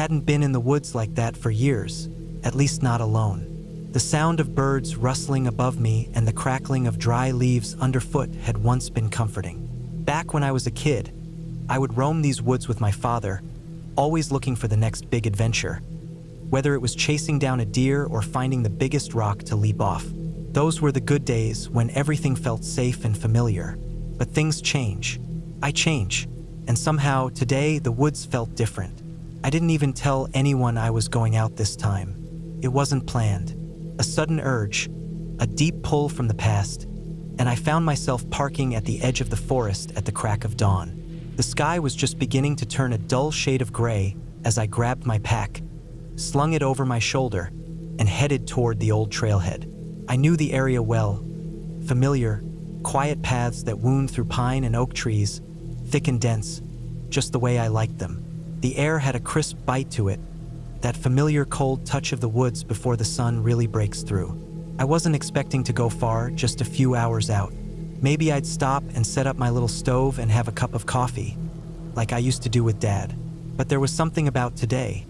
hadn't been in the woods like that for years, at least not alone. The sound of birds rustling above me and the crackling of dry leaves underfoot had once been comforting. Back when I was a kid, I would roam these woods with my father, always looking for the next big adventure, whether it was chasing down a deer or finding the biggest rock to leap off. Those were the good days when everything felt safe and familiar. But things change. I change. And somehow, today, the woods felt different. I didn't even tell anyone I was going out this time. It wasn't planned. A sudden urge, a deep pull from the past, and I found myself parking at the edge of the forest at the crack of dawn. The sky was just beginning to turn a dull shade of gray as I grabbed my pack, slung it over my shoulder, and headed toward the old trailhead. I knew the area well. Familiar, quiet paths that wound through pine and oak trees, thick and dense, just the way I liked them. The air had a crisp bite to it, that familiar cold touch of the woods before the sun really breaks through. I wasn't expecting to go far, just a few hours out. Maybe I'd stop and set up my little stove and have a cup of coffee, like I used to do with Dad. But there was something about today,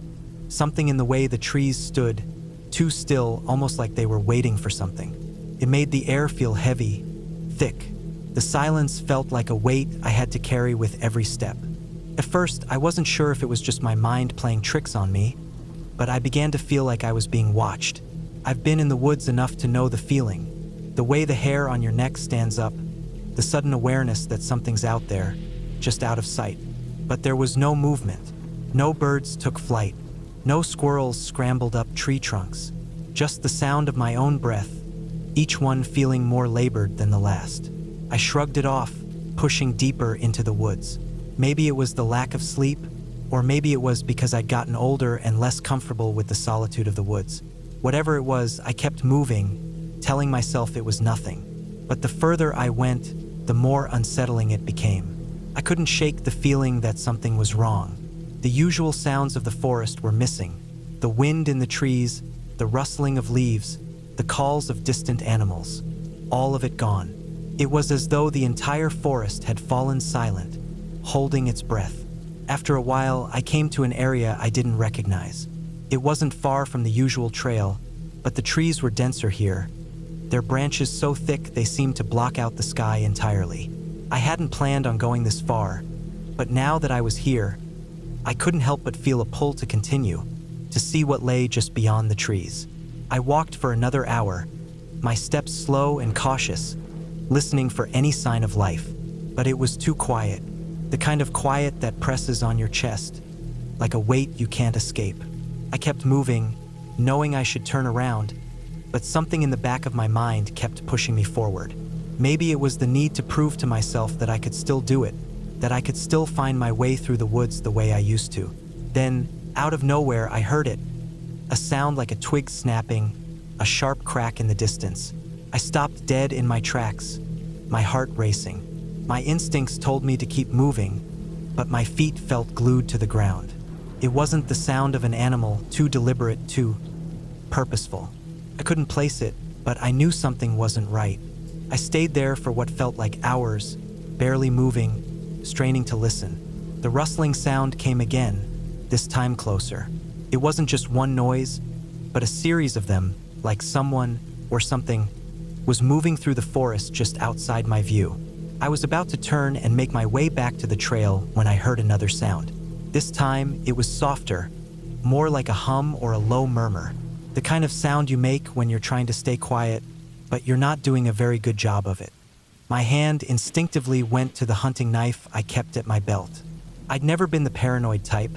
something in the way the trees stood, too still, almost like they were waiting for something. It made the air feel heavy, thick. The silence felt like a weight I had to carry with every step. At first, I wasn't sure if it was just my mind playing tricks on me, but I began to feel like I was being watched. I've been in the woods enough to know the feeling, the way the hair on your neck stands up, the sudden awareness that something's out there, just out of sight. But there was no movement. No birds took flight. No squirrels scrambled up tree trunks. Just the sound of my own breath, each one feeling more labored than the last. I shrugged it off, pushing deeper into the woods. Maybe it was the lack of sleep, or maybe it was because I'd gotten older and less comfortable with the solitude of the woods. Whatever it was, I kept moving, telling myself it was nothing. But the further I went, the more unsettling it became. I couldn't shake the feeling that something was wrong. The usual sounds of the forest were missing. The wind in the trees, the rustling of leaves, the calls of distant animals. All of it gone. It was as though the entire forest had fallen silent, holding its breath. After a while, I came to an area I didn't recognize. It wasn't far from the usual trail, but the trees were denser here, their branches so thick they seemed to block out the sky entirely. I hadn't planned on going this far, but now that I was here, I couldn't help but feel a pull to continue, to see what lay just beyond the trees. I walked for another hour, my steps slow and cautious, listening for any sign of life. But it was too quiet, the kind of quiet that presses on your chest, like a weight you can't escape. I kept moving, knowing I should turn around, but something in the back of my mind kept pushing me forward. Maybe it was the need to prove to myself that I could still do it, that I could still find my way through the woods the way I used to. Then, out of nowhere, I heard it. A sound like a twig snapping, a sharp crack in the distance. I stopped dead in my tracks, my heart racing. My instincts told me to keep moving, but my feet felt glued to the ground. It wasn't the sound of an animal, too deliberate, too purposeful. I couldn't place it, but I knew something wasn't right. I stayed there for what felt like hours, barely moving, straining to listen. The rustling sound came again, this time closer. It wasn't just one noise, but a series of them, like someone or something was moving through the forest just outside my view. I was about to turn and make my way back to the trail when I heard another sound. This time, it was softer, more like a hum or a low murmur. The kind of sound you make when you're trying to stay quiet, but you're not doing a very good job of it. My hand instinctively went to the hunting knife I kept at my belt. I'd never been the paranoid type,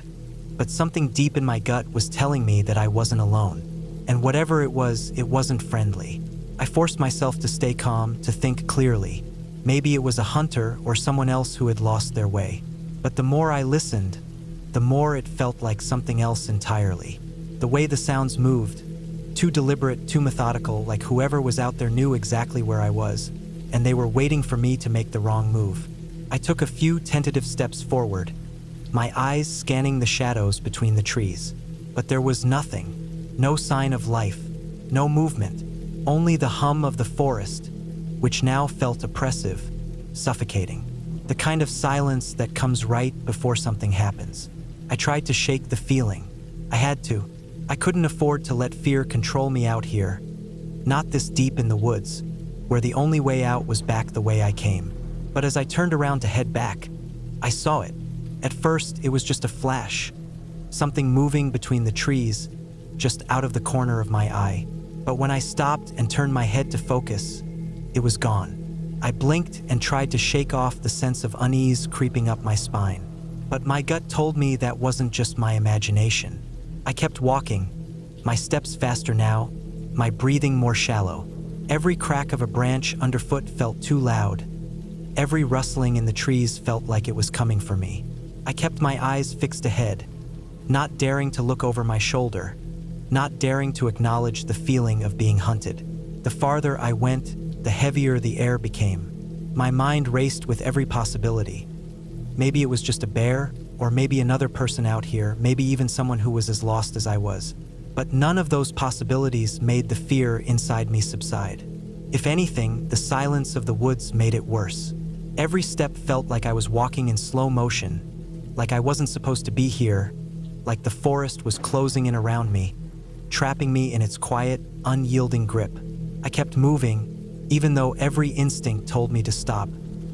but something deep in my gut was telling me that I wasn't alone. And whatever it wasn't friendly. I forced myself to stay calm, to think clearly. Maybe it was a hunter or someone else who had lost their way. But the more I listened, the more it felt like something else entirely. The way the sounds moved, too deliberate, too methodical, like whoever was out there knew exactly where I was, and they were waiting for me to make the wrong move. I took a few tentative steps forward, my eyes scanning the shadows between the trees. But there was nothing. No sign of life, no movement, only the hum of the forest, which now felt oppressive, suffocating. The kind of silence that comes right before something happens. I tried to shake the feeling, I had to. I couldn't afford to let fear control me out here. Not this deep in the woods, where the only way out was back the way I came. But as I turned around to head back, I saw it. At first, it was just a flash. Something moving between the trees, just out of the corner of my eye. But when I stopped and turned my head to focus, it was gone. I blinked and tried to shake off the sense of unease creeping up my spine. But my gut told me that wasn't just my imagination. I kept walking, my steps faster now, my breathing more shallow. Every crack of a branch underfoot felt too loud. Every rustling in the trees felt like it was coming for me. I kept my eyes fixed ahead, not daring to look over my shoulder, not daring to acknowledge the feeling of being hunted. The farther I went, the heavier the air became. My mind raced with every possibility. Maybe it was just a bear, or maybe another person out here, maybe even someone who was as lost as I was. But none of those possibilities made the fear inside me subside. If anything, the silence of the woods made it worse. Every step felt like I was walking in slow motion, like I wasn't supposed to be here, like the forest was closing in around me, trapping me in its quiet, unyielding grip. I kept moving, even though every instinct told me to stop,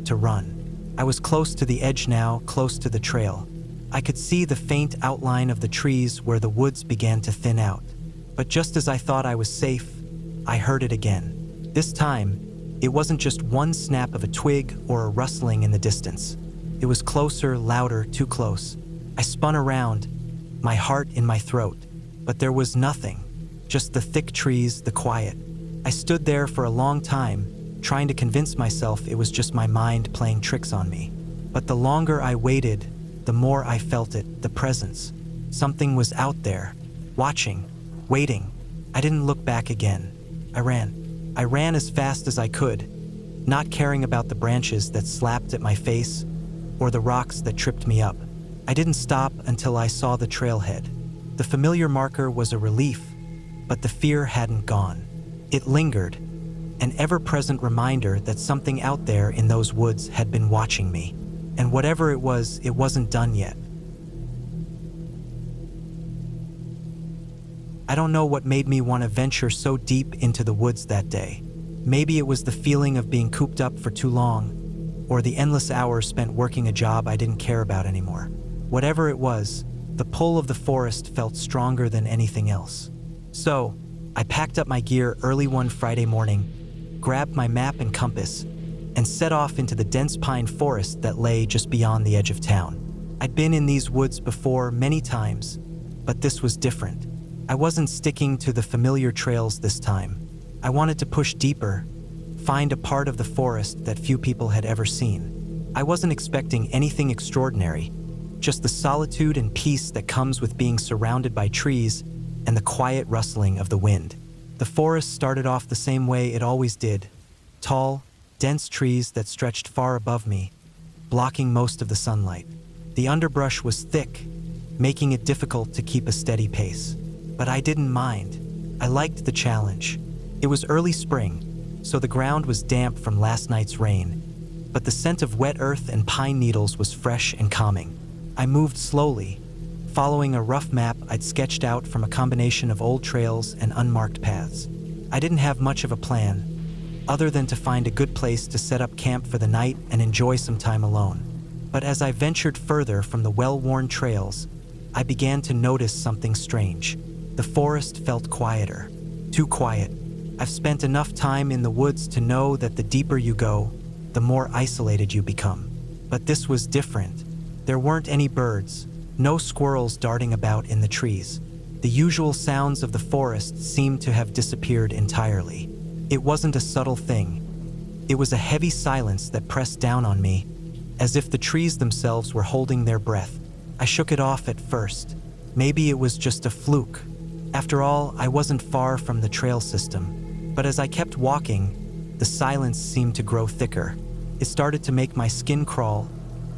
to run. I was close to the edge now, close to the trail. I could see the faint outline of the trees where the woods began to thin out. But just as I thought I was safe, I heard it again. This time, it wasn't just one snap of a twig or a rustling in the distance. It was closer, louder, too close. I spun around, my heart in my throat. But there was nothing, just the thick trees, the quiet. I stood there for a long time, trying to convince myself it was just my mind playing tricks on me. But the longer I waited, the more I felt it, the presence. Something was out there, watching, waiting. I didn't look back again. I ran. I ran as fast as I could, not caring about the branches that slapped at my face or the rocks that tripped me up. I didn't stop until I saw the trailhead. The familiar marker was a relief, but the fear hadn't gone. It lingered, an ever-present reminder that something out there in those woods had been watching me. And whatever it was, it wasn't done yet. I don't know what made me want to venture so deep into the woods that day. Maybe it was the feeling of being cooped up for too long, or the endless hours spent working a job I didn't care about anymore. Whatever it was, the pull of the forest felt stronger than anything else. So, I packed up my gear early one Friday morning, grabbed my map and compass, and set off into the dense pine forest that lay just beyond the edge of town. I'd been in these woods before many times, but this was different. I wasn't sticking to the familiar trails this time. I wanted to push deeper, find a part of the forest that few people had ever seen. I wasn't expecting anything extraordinary, just the solitude and peace that comes with being surrounded by trees and the quiet rustling of the wind. The forest started off the same way it always did, tall, dense trees that stretched far above me, blocking most of the sunlight. The underbrush was thick, making it difficult to keep a steady pace. But I didn't mind. I liked the challenge. It was early spring, so the ground was damp from last night's rain, but the scent of wet earth and pine needles was fresh and calming. I moved slowly, following a rough map I'd sketched out from a combination of old trails and unmarked paths. I didn't have much of a plan, other than to find a good place to set up camp for the night and enjoy some time alone. But as I ventured further from the well-worn trails, I began to notice something strange. The forest felt quieter, too quiet. I've spent enough time in the woods to know that the deeper you go, the more isolated you become. But this was different. There weren't any birds, no squirrels darting about in the trees. The usual sounds of the forest seemed to have disappeared entirely. It wasn't a subtle thing. It was a heavy silence that pressed down on me, as if the trees themselves were holding their breath. I shook it off at first. Maybe it was just a fluke. After all, I wasn't far from the trail system. But as I kept walking, the silence seemed to grow thicker. It started to make my skin crawl,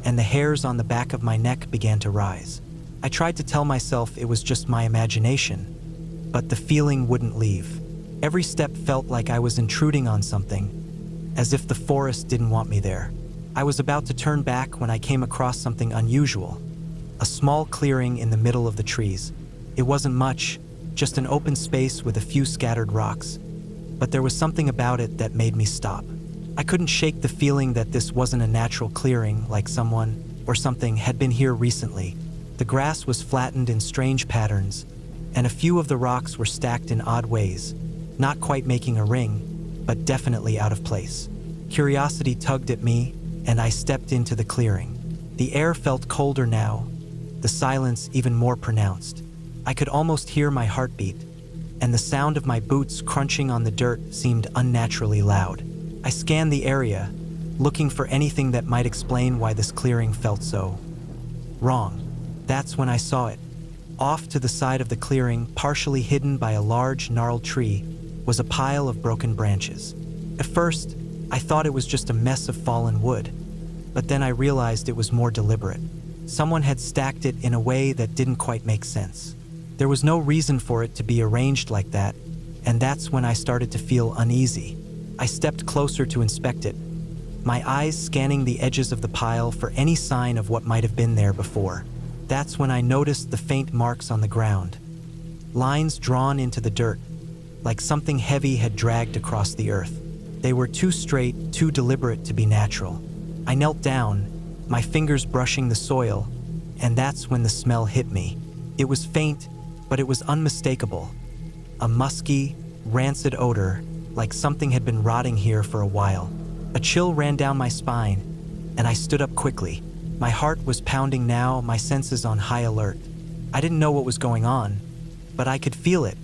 and the hairs on the back of my neck began to rise. I tried to tell myself it was just my imagination, but the feeling wouldn't leave. Every step felt like I was intruding on something, as if the forest didn't want me there. I was about to turn back when I came across something unusual. A small clearing in the middle of the trees. It wasn't much, just an open space with a few scattered rocks. But there was something about it that made me stop. I couldn't shake the feeling that this wasn't a natural clearing, like someone or something had been here recently. The grass was flattened in strange patterns, and a few of the rocks were stacked in odd ways, not quite making a ring, but definitely out of place. Curiosity tugged at me, and I stepped into the clearing. The air felt colder now, the silence even more pronounced. I could almost hear my heartbeat, and the sound of my boots crunching on the dirt seemed unnaturally loud. I scanned the area, looking for anything that might explain why this clearing felt so wrong. That's when I saw it. Off to the side of the clearing, partially hidden by a large, gnarled tree, was a pile of broken branches. At first, I thought it was just a mess of fallen wood, but then I realized it was more deliberate. Someone had stacked it in a way that didn't quite make sense. There was no reason for it to be arranged like that, and that's when I started to feel uneasy. I stepped closer to inspect it, my eyes scanning the edges of the pile for any sign of what might have been there before. That's when I noticed the faint marks on the ground, lines drawn into the dirt, like something heavy had dragged across the earth. They were too straight, too deliberate to be natural. I knelt down, my fingers brushing the soil, and that's when the smell hit me. It was faint, but it was unmistakable. A musky, rancid odor, like something had been rotting here for a while. A chill ran down my spine, and I stood up quickly. My heart was pounding now, my senses on high alert. I didn't know what was going on, but I could feel it.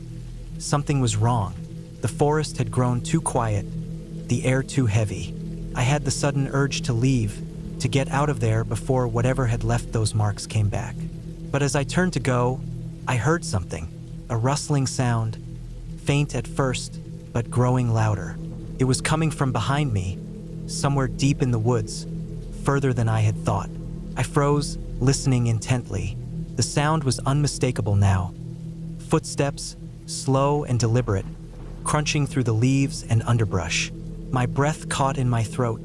Something was wrong. The forest had grown too quiet, the air too heavy. I had the sudden urge to leave, to get out of there before whatever had left those marks came back. But as I turned to go, I heard something, a rustling sound, faint at first, but growing louder. It was coming from behind me, somewhere deep in the woods, further than I had thought. I froze, listening intently. The sound was unmistakable now. Footsteps, slow and deliberate, crunching through the leaves and underbrush. My breath caught in my throat,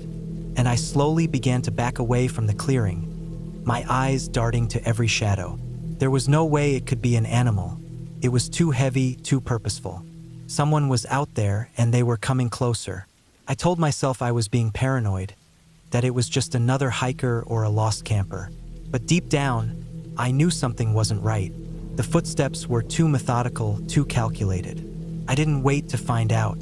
and I slowly began to back away from the clearing, my eyes darting to every shadow. There was no way it could be an animal. It was too heavy, too purposeful. Someone was out there, and they were coming closer. I told myself I was being paranoid, that it was just another hiker or a lost camper. But deep down, I knew something wasn't right. The footsteps were too methodical, too calculated. I didn't wait to find out.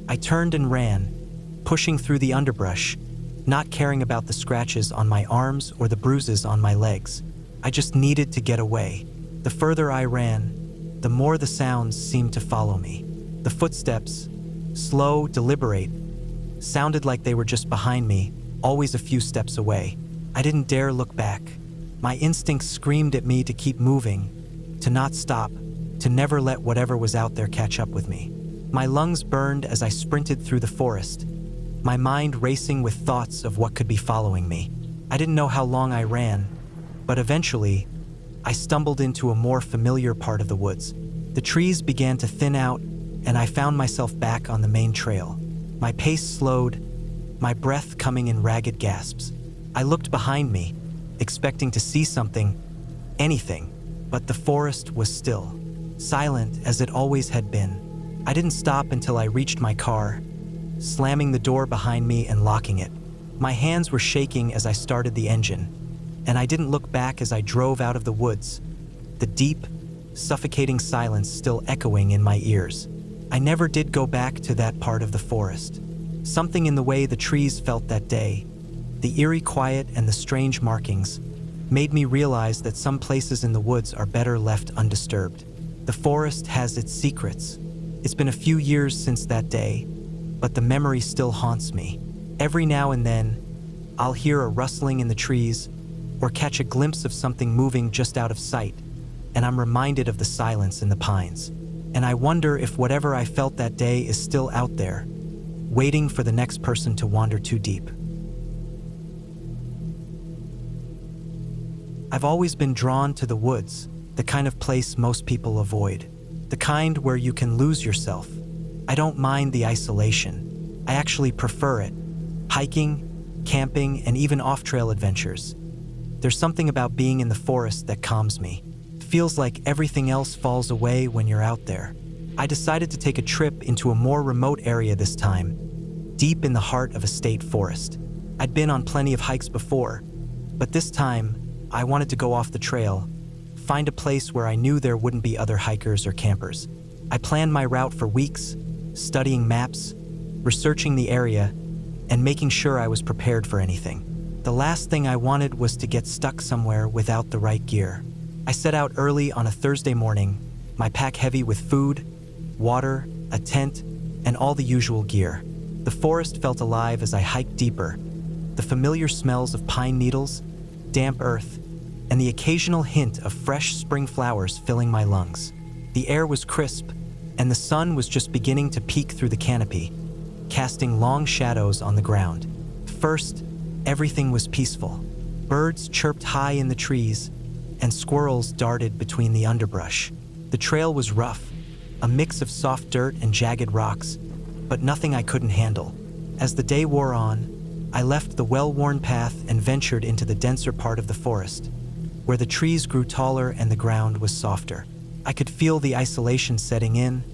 I turned and ran, pushing through the underbrush, not caring about the scratches on my arms or the bruises on my legs. I just needed to get away. The further I ran, the more the sounds seemed to follow me. The footsteps, slow, deliberate, sounded like they were just behind me, always a few steps away. I didn't dare look back. My instincts screamed at me to keep moving, to not stop, to never let whatever was out there catch up with me. My lungs burned as I sprinted through the forest, my mind racing with thoughts of what could be following me. I didn't know how long I ran, but eventually, I stumbled into a more familiar part of the woods. The trees began to thin out, and I found myself back on the main trail. My pace slowed, my breath coming in ragged gasps. I looked behind me, expecting to see something, anything, but the forest was still, silent as it always had been. I didn't stop until I reached my car, slamming the door behind me and locking it. My hands were shaking as I started the engine, and I didn't look back as I drove out of the woods, the deep, suffocating silence still echoing in my ears. I never did go back to that part of the forest. Something in the way the trees felt that day, the eerie quiet and the strange markings, made me realize that some places in the woods are better left undisturbed. The forest has its secrets. It's been a few years since that day, but the memory still haunts me. Every now and then, I'll hear a rustling in the trees or catch a glimpse of something moving just out of sight, and I'm reminded of the silence in the pines. And I wonder if whatever I felt that day is still out there, waiting for the next person to wander too deep. I've always been drawn to the woods, the kind of place most people avoid, the kind where you can lose yourself. I don't mind the isolation. I actually prefer it. Hiking, camping, and even off-trail adventures. There's something about being in the forest that calms me. It feels like everything else falls away when you're out there. I decided to take a trip into a more remote area this time, deep in the heart of a state forest. I'd been on plenty of hikes before, but this time I wanted to go off the trail, find a place where I knew there wouldn't be other hikers or campers. I planned my route for weeks, studying maps, researching the area, and making sure I was prepared for anything. The last thing I wanted was to get stuck somewhere without the right gear. I set out early on a Thursday morning, my pack heavy with food, water, a tent, and all the usual gear. The forest felt alive as I hiked deeper, the familiar smells of pine needles, damp earth, and the occasional hint of fresh spring flowers filling my lungs. The air was crisp, and the sun was just beginning to peek through the canopy, casting long shadows on the ground. First, everything was peaceful. Birds chirped high in the trees, and squirrels darted between the underbrush. The trail was rough, a mix of soft dirt and jagged rocks, but nothing I couldn't handle. As the day wore on, I left the well-worn path and ventured into the denser part of the forest, where the trees grew taller and the ground was softer. I could feel the isolation setting in,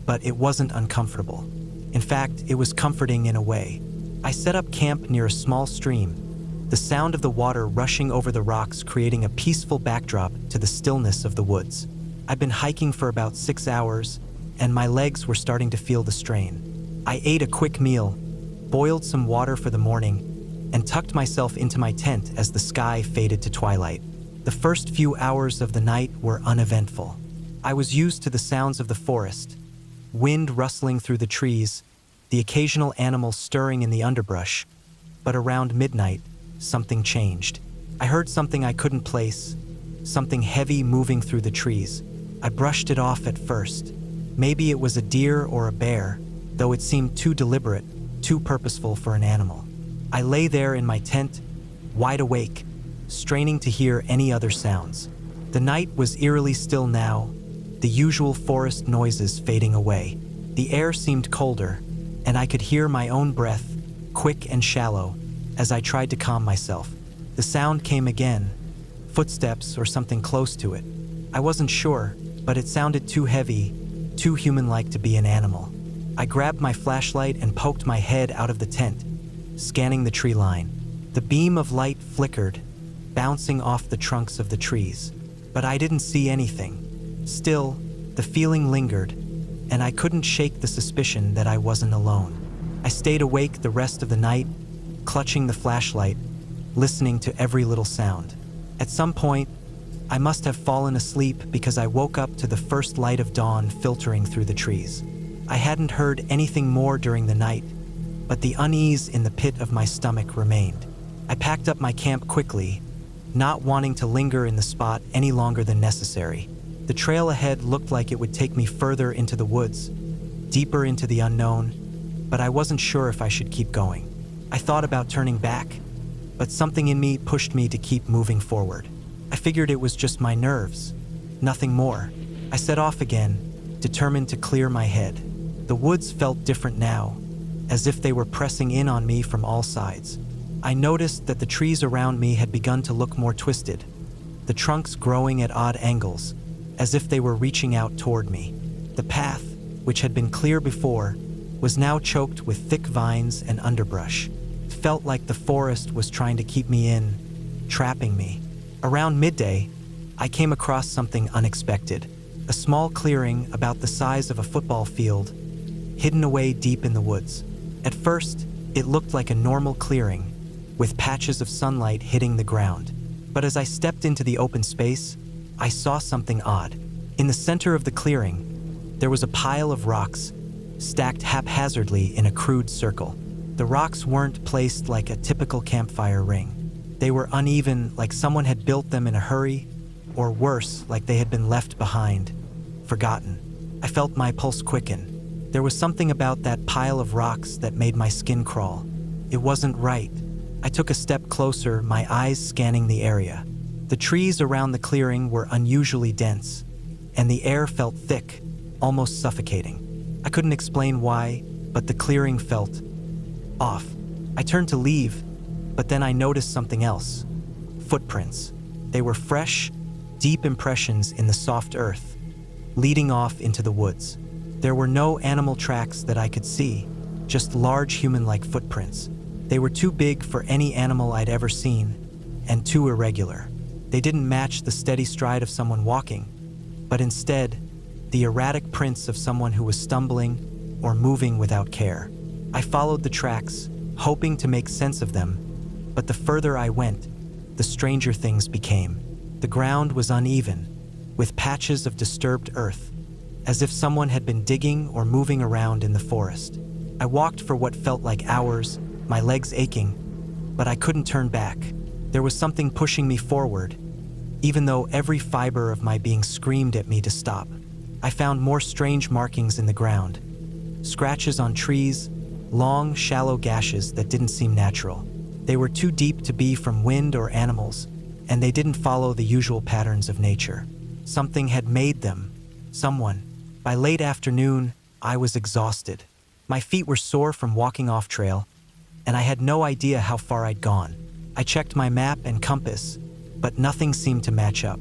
but it wasn't uncomfortable. In fact, it was comforting in a way. I set up camp near a small stream, the sound of the water rushing over the rocks creating a peaceful backdrop to the stillness of the woods. I'd been hiking for about 6 hours, and my legs were starting to feel the strain. I ate a quick meal, boiled some water for the morning, and tucked myself into my tent as the sky faded to twilight. The first few hours of the night were uneventful. I was used to the sounds of the forest, wind rustling through the trees, the occasional animal stirring in the underbrush. But around midnight, something changed. I heard something I couldn't place, something heavy moving through the trees. I brushed it off at first. Maybe it was a deer or a bear, though it seemed too deliberate, too purposeful for an animal. I lay there in my tent, wide awake, straining to hear any other sounds. The night was eerily still now, the usual forest noises fading away. The air seemed colder, and I could hear my own breath, quick and shallow, as I tried to calm myself. The sound came again, footsteps or something close to it. I wasn't sure, but it sounded too heavy, too human-like to be an animal. I grabbed my flashlight and poked my head out of the tent, scanning the tree line. The beam of light flickered, bouncing off the trunks of the trees, but I didn't see anything. Still, the feeling lingered, and I couldn't shake the suspicion that I wasn't alone. I stayed awake the rest of the night, clutching the flashlight, listening to every little sound. At some point, I must have fallen asleep because I woke up to the first light of dawn filtering through the trees. I hadn't heard anything more during the night, but the unease in the pit of my stomach remained. I packed up my camp quickly, not wanting to linger in the spot any longer than necessary. The trail ahead looked like it would take me further into the woods, deeper into the unknown, but I wasn't sure if I should keep going. I thought about turning back, but something in me pushed me to keep moving forward. I figured it was just my nerves, nothing more. I set off again, determined to clear my head. The woods felt different now, as if they were pressing in on me from all sides. I noticed that the trees around me had begun to look more twisted, the trunks growing at odd angles, as if they were reaching out toward me. The path, which had been clear before, was now choked with thick vines and underbrush. It felt like the forest was trying to keep me in, trapping me. Around midday, I came across something unexpected. A small clearing about the size of a football field, hidden away deep in the woods. At first, it looked like a normal clearing, with patches of sunlight hitting the ground. But as I stepped into the open space, I saw something odd. In the center of the clearing, there was a pile of rocks, stacked haphazardly in a crude circle. The rocks weren't placed like a typical campfire ring. They were uneven, like someone had built them in a hurry, or worse, like they had been left behind, forgotten. I felt my pulse quicken. There was something about that pile of rocks that made my skin crawl. It wasn't right. I took a step closer, my eyes scanning the area. The trees around the clearing were unusually dense, and the air felt thick, almost suffocating. I couldn't explain why, but the clearing felt off. I turned to leave, but then I noticed something else. Footprints. They were fresh, deep impressions in the soft earth, leading off into the woods. There were no animal tracks that I could see, just large human-like footprints. They were too big for any animal I'd ever seen, and too irregular. They didn't match the steady stride of someone walking, but instead, the erratic prints of someone who was stumbling or moving without care. I followed the tracks, hoping to make sense of them, but the further I went, the stranger things became. The ground was uneven, with patches of disturbed earth, as if someone had been digging or moving around in the forest. I walked for what felt like hours, my legs aching, but I couldn't turn back. There was something pushing me forward, even though every fiber of my being screamed at me to stop. I found more strange markings in the ground, scratches on trees, long, shallow gashes that didn't seem natural. They were too deep to be from wind or animals, and they didn't follow the usual patterns of nature. Something had made them. Someone. By late afternoon, I was exhausted. My feet were sore from walking off trail, and I had no idea how far I'd gone. I checked my map and compass, but nothing seemed to match up.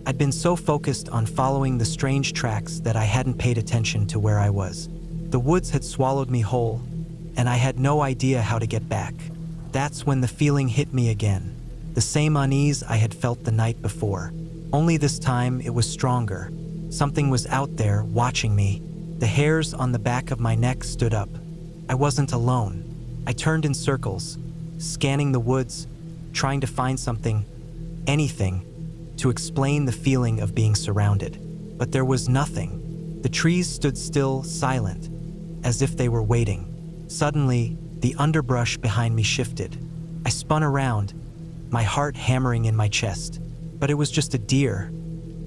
I'd been so focused on following the strange tracks that I hadn't paid attention to where I was. The woods had swallowed me whole, and I had no idea how to get back. That's when the feeling hit me again. The same unease I had felt the night before. Only this time it was stronger. Something was out there watching me. The hairs on the back of my neck stood up. I wasn't alone. I turned in circles, scanning the woods, trying to find something, anything, to explain the feeling of being surrounded. But there was nothing. The trees stood still, silent, as if they were waiting. Suddenly, the underbrush behind me shifted. I spun around, my heart hammering in my chest. But it was just a deer.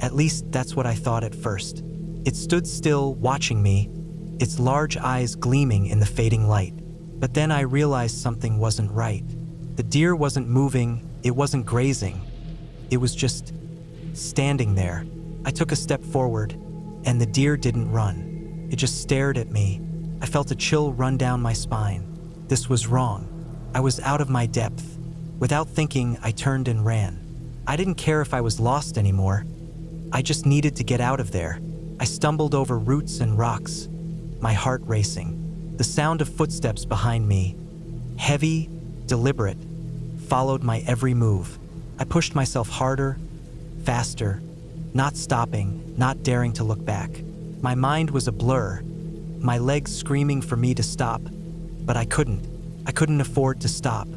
At least that's what I thought at first. It stood still, watching me, its large eyes gleaming in the fading light. But then I realized something wasn't right. The deer wasn't moving, it wasn't grazing. It was just standing there. I took a step forward, and the deer didn't run. It just stared at me. I felt a chill run down my spine. This was wrong. I was out of my depth. Without thinking, I turned and ran. I didn't care if I was lost anymore. I just needed to get out of there. I stumbled over roots and rocks, my heart racing. The sound of footsteps behind me, heavy, deliberate, followed my every move. I pushed myself harder, faster, not stopping, not daring to look back. My mind was a blur, my legs screaming for me to stop, but I couldn't. I couldn't afford to stop.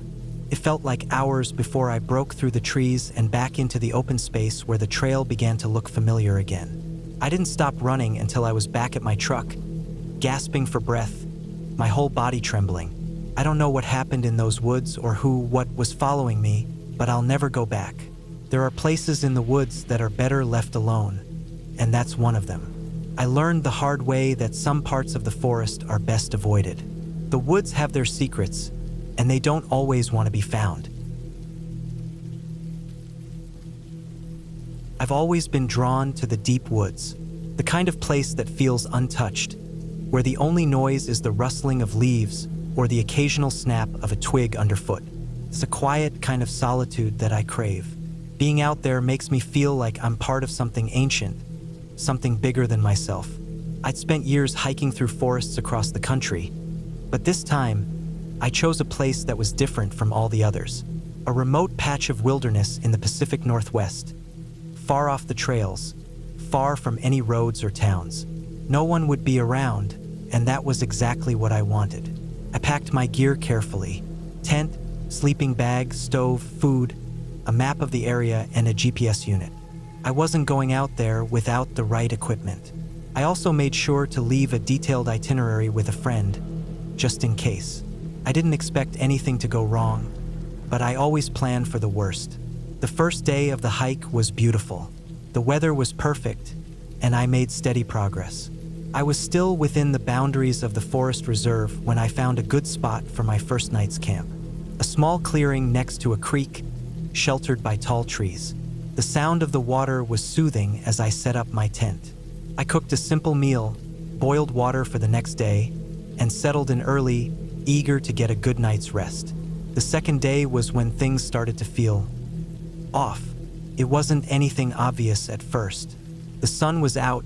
It felt like hours before I broke through the trees and back into the open space where the trail began to look familiar again. I didn't stop running until I was back at my truck, gasping for breath, my whole body trembling. I don't know what happened in those woods or what was following me, but I'll never go back. There are places in the woods that are better left alone, and that's one of them. I learned the hard way that some parts of the forest are best avoided. The woods have their secrets, and they don't always want to be found. I've always been drawn to the deep woods, the kind of place that feels untouched, where the only noise is the rustling of leaves or the occasional snap of a twig underfoot. It's a quiet kind of solitude that I crave. Being out there makes me feel like I'm part of something ancient, something bigger than myself. I'd spent years hiking through forests across the country, but this time, I chose a place that was different from all the others. A remote patch of wilderness in the Pacific Northwest, far off the trails, far from any roads or towns. No one would be around, and that was exactly what I wanted. I packed my gear carefully: tent, sleeping bag, stove, food, a map of the area, and a GPS unit. I wasn't going out there without the right equipment. I also made sure to leave a detailed itinerary with a friend, just in case. I didn't expect anything to go wrong, but I always plan for the worst. The first day of the hike was beautiful. The weather was perfect, and I made steady progress. I was still within the boundaries of the forest reserve when I found a good spot for my first night's camp. A small clearing next to a creek, sheltered by tall trees. The sound of the water was soothing as I set up my tent. I cooked a simple meal, boiled water for the next day, and settled in early, eager to get a good night's rest. The second day was when things started to feel off. It wasn't anything obvious at first. The sun was out,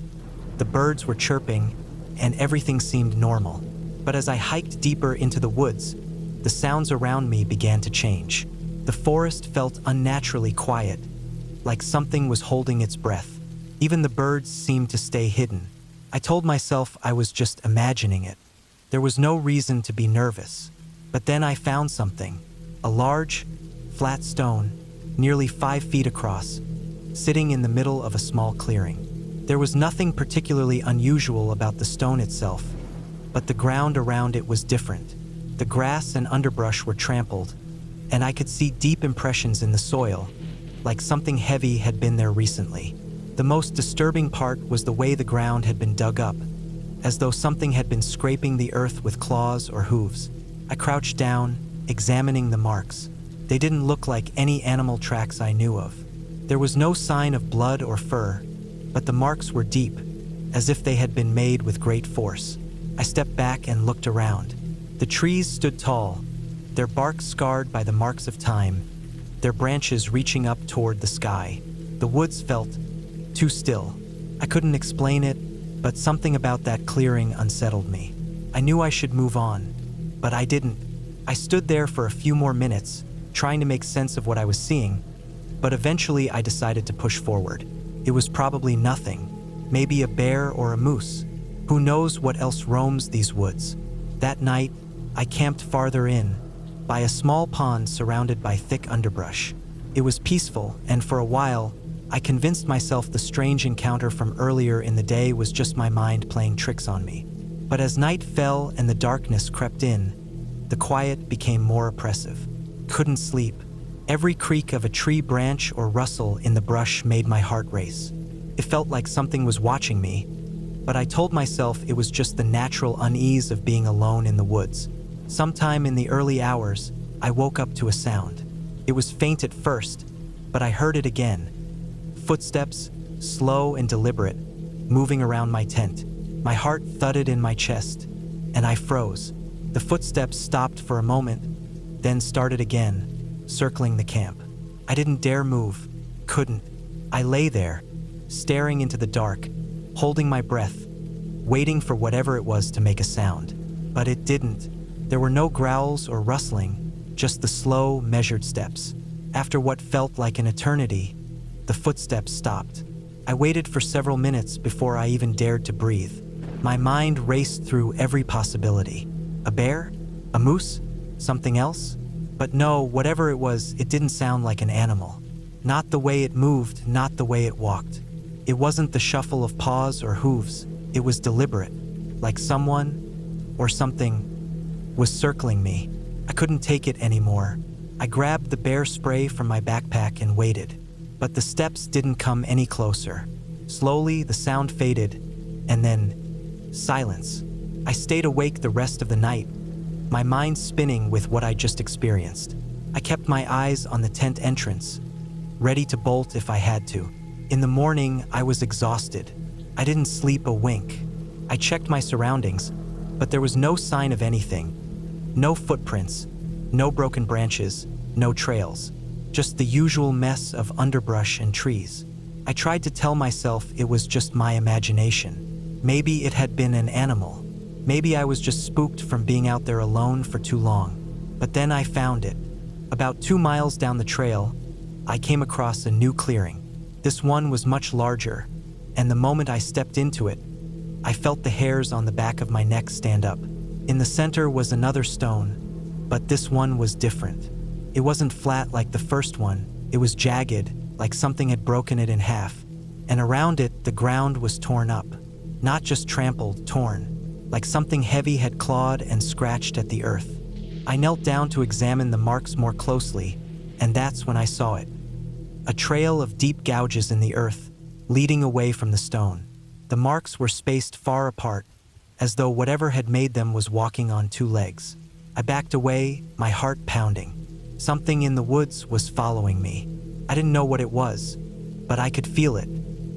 the birds were chirping, and everything seemed normal. But as I hiked deeper into the woods, the sounds around me began to change. The forest felt unnaturally quiet, like something was holding its breath. Even the birds seemed to stay hidden. I told myself I was just imagining it. There was no reason to be nervous. But then I found something. A large, flat stone, nearly 5 feet across, sitting in the middle of a small clearing. There was nothing particularly unusual about the stone itself, but the ground around it was different. The grass and underbrush were trampled, and I could see deep impressions in the soil, like something heavy had been there recently. The most disturbing part was the way the ground had been dug up, as though something had been scraping the earth with claws or hooves. I crouched down, examining the marks. They didn't look like any animal tracks I knew of. There was no sign of blood or fur, but the marks were deep, as if they had been made with great force. I stepped back and looked around. The trees stood tall, their bark scarred by the marks of time, their branches reaching up toward the sky. The woods felt too still. I couldn't explain it, but something about that clearing unsettled me. I knew I should move on, but I didn't. I stood there for a few more minutes, trying to make sense of what I was seeing, but eventually I decided to push forward. It was probably nothing, maybe a bear or a moose. Who knows what else roams these woods? That night, I camped farther in, by a small pond surrounded by thick underbrush. It was peaceful, and for a while, I convinced myself the strange encounter from earlier in the day was just my mind playing tricks on me. But as night fell and the darkness crept in, the quiet became more oppressive. Couldn't sleep. Every creak of a tree branch or rustle in the brush made my heart race. It felt like something was watching me, but I told myself it was just the natural unease of being alone in the woods. Sometime in the early hours, I woke up to a sound. It was faint at first, but I heard it again. Footsteps, slow and deliberate, moving around my tent. My heart thudded in my chest, and I froze. The footsteps stopped for a moment, then started again, circling the camp. I didn't dare move, couldn't. I lay there, staring into the dark, holding my breath, waiting for whatever it was to make a sound. But it didn't. There were no growls or rustling, just the slow, measured steps. After what felt like an eternity, the footsteps stopped. I waited for several minutes before I even dared to breathe. My mind raced through every possibility. A bear? A moose? Something else? But no, whatever it was, it didn't sound like an animal. Not the way it moved, not the way it walked. It wasn't the shuffle of paws or hooves. It was deliberate, like someone or something was circling me. I couldn't take it anymore. I grabbed the bear spray from my backpack and waited. But the steps didn't come any closer. Slowly, the sound faded, and then silence. I stayed awake the rest of the night, my mind spinning with what I just experienced. I kept my eyes on the tent entrance, ready to bolt if I had to. In the morning, I was exhausted. I didn't sleep a wink. I checked my surroundings, but there was no sign of anything. No footprints, no broken branches, no trails. Just the usual mess of underbrush and trees. I tried to tell myself it was just my imagination. Maybe it had been an animal. Maybe I was just spooked from being out there alone for too long. But then I found it. About 2 miles down the trail, I came across a new clearing. This one was much larger, and the moment I stepped into it, I felt the hairs on the back of my neck stand up. In the center was another stone, but this one was different. It wasn't flat like the first one. It was jagged, like something had broken it in half. And around it, the ground was torn up. Not just trampled, torn. Like something heavy had clawed and scratched at the earth. I knelt down to examine the marks more closely, and that's when I saw it. A trail of deep gouges in the earth, leading away from the stone. The marks were spaced far apart, as though whatever had made them was walking on 2 legs. I backed away, my heart pounding. Something in the woods was following me. I didn't know what it was, but I could feel it.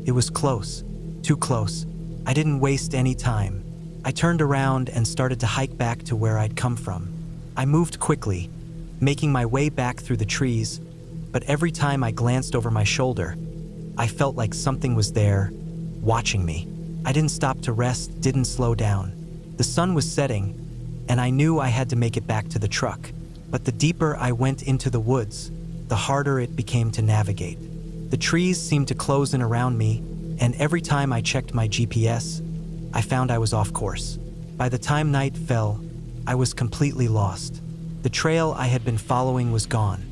It was close, too close. I didn't waste any time. I turned around and started to hike back to where I'd come from. I moved quickly, making my way back through the trees, but every time I glanced over my shoulder, I felt like something was there, watching me. I didn't stop to rest, didn't slow down. The sun was setting, and I knew I had to make it back to the truck. But the deeper I went into the woods, the harder it became to navigate. The trees seemed to close in around me, and every time I checked my GPS, I found I was off course. By the time night fell, I was completely lost. The trail I had been following was gone,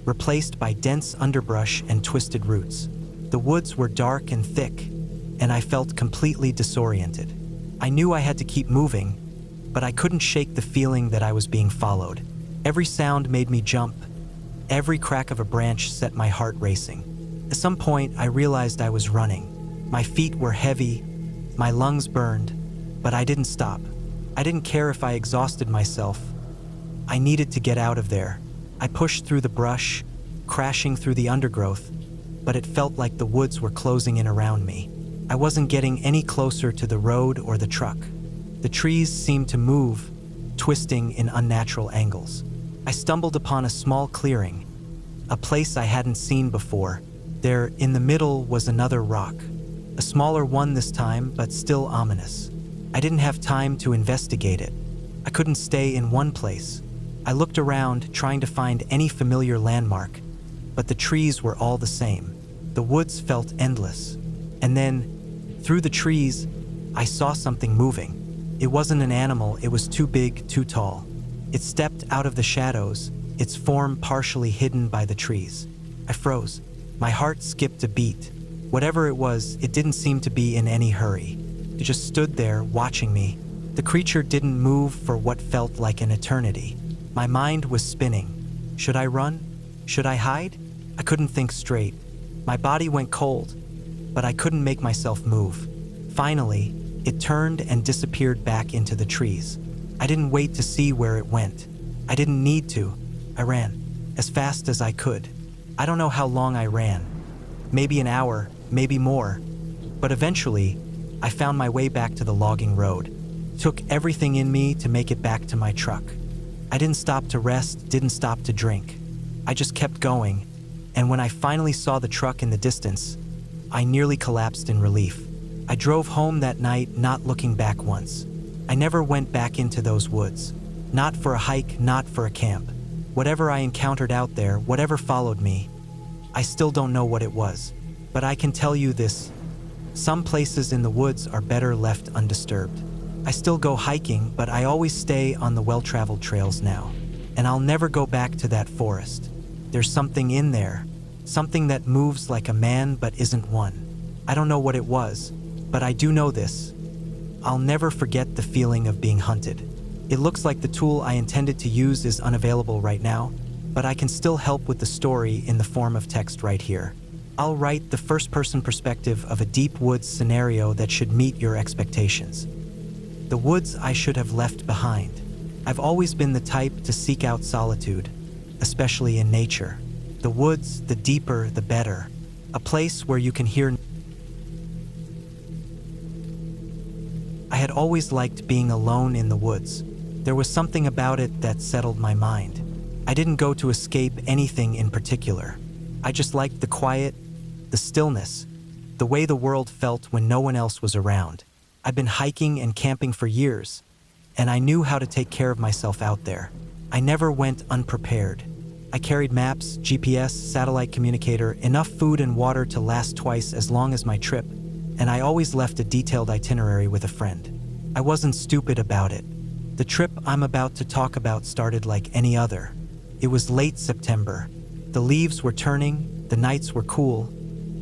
replaced by dense underbrush and twisted roots. The woods were dark and thick, and I felt completely disoriented. I knew I had to keep moving, but I couldn't shake the feeling that I was being followed. Every sound made me jump. Every crack of a branch set my heart racing. At some point, I realized I was running. My feet were heavy, my lungs burned, but I didn't stop. I didn't care if I exhausted myself. I needed to get out of there. I pushed through the brush, crashing through the undergrowth, but it felt like the woods were closing in around me. I wasn't getting any closer to the road or the truck. The trees seemed to move, twisting in unnatural angles. I stumbled upon a small clearing, a place I hadn't seen before. There, in the middle, was another rock. A smaller one this time, but still ominous. I didn't have time to investigate it. I couldn't stay in one place. I looked around, trying to find any familiar landmark, but the trees were all the same. The woods felt endless. And then, through the trees, I saw something moving. It wasn't an animal, it was too big, too tall. It stepped out of the shadows, its form partially hidden by the trees. I froze. My heart skipped a beat. Whatever it was, it didn't seem to be in any hurry. It just stood there, watching me. The creature didn't move for what felt like an eternity. My mind was spinning. Should I run? Should I hide? I couldn't think straight. My body went cold, but I couldn't make myself move. Finally, it turned and disappeared back into the trees. I didn't wait to see where it went. I didn't need to. I ran, as fast as I could. I don't know how long I ran. Maybe an hour, maybe more. But eventually, I found my way back to the logging road. It took everything in me to make it back to my truck. I didn't stop to rest, didn't stop to drink. I just kept going, and when I finally saw the truck in the distance, I nearly collapsed in relief. I drove home that night, not looking back once. I never went back into those woods. Not for a hike, not for a camp. Whatever I encountered out there, whatever followed me, I still don't know what it was. But I can tell you this: some places in the woods are better left undisturbed. I still go hiking, but I always stay on the well-traveled trails now. And I'll never go back to that forest. There's something in there, something that moves like a man but isn't one. I don't know what it was, but I do know this: I'll never forget the feeling of being hunted. It looks like the tool I intended to use is unavailable right now, but I can still help with the story in the form of text right here. I'll write the first-person perspective of a deep woods scenario that should meet your expectations. The woods I should have left behind. I've always been the type to seek out solitude, especially in nature. The woods, the deeper, the better. A place where you can hear. I had always liked being alone in the woods. There was something about it that settled my mind. I didn't go to escape anything in particular. I just liked the quiet, the stillness, the way the world felt when no one else was around. I've been hiking and camping for years, and I knew how to take care of myself out there. I never went unprepared. I carried maps, GPS, satellite communicator, enough food and water to last twice as long as my trip, and I always left a detailed itinerary with a friend. I wasn't stupid about it. The trip I'm about to talk about started like any other. It was late September. The leaves were turning, the nights were cool,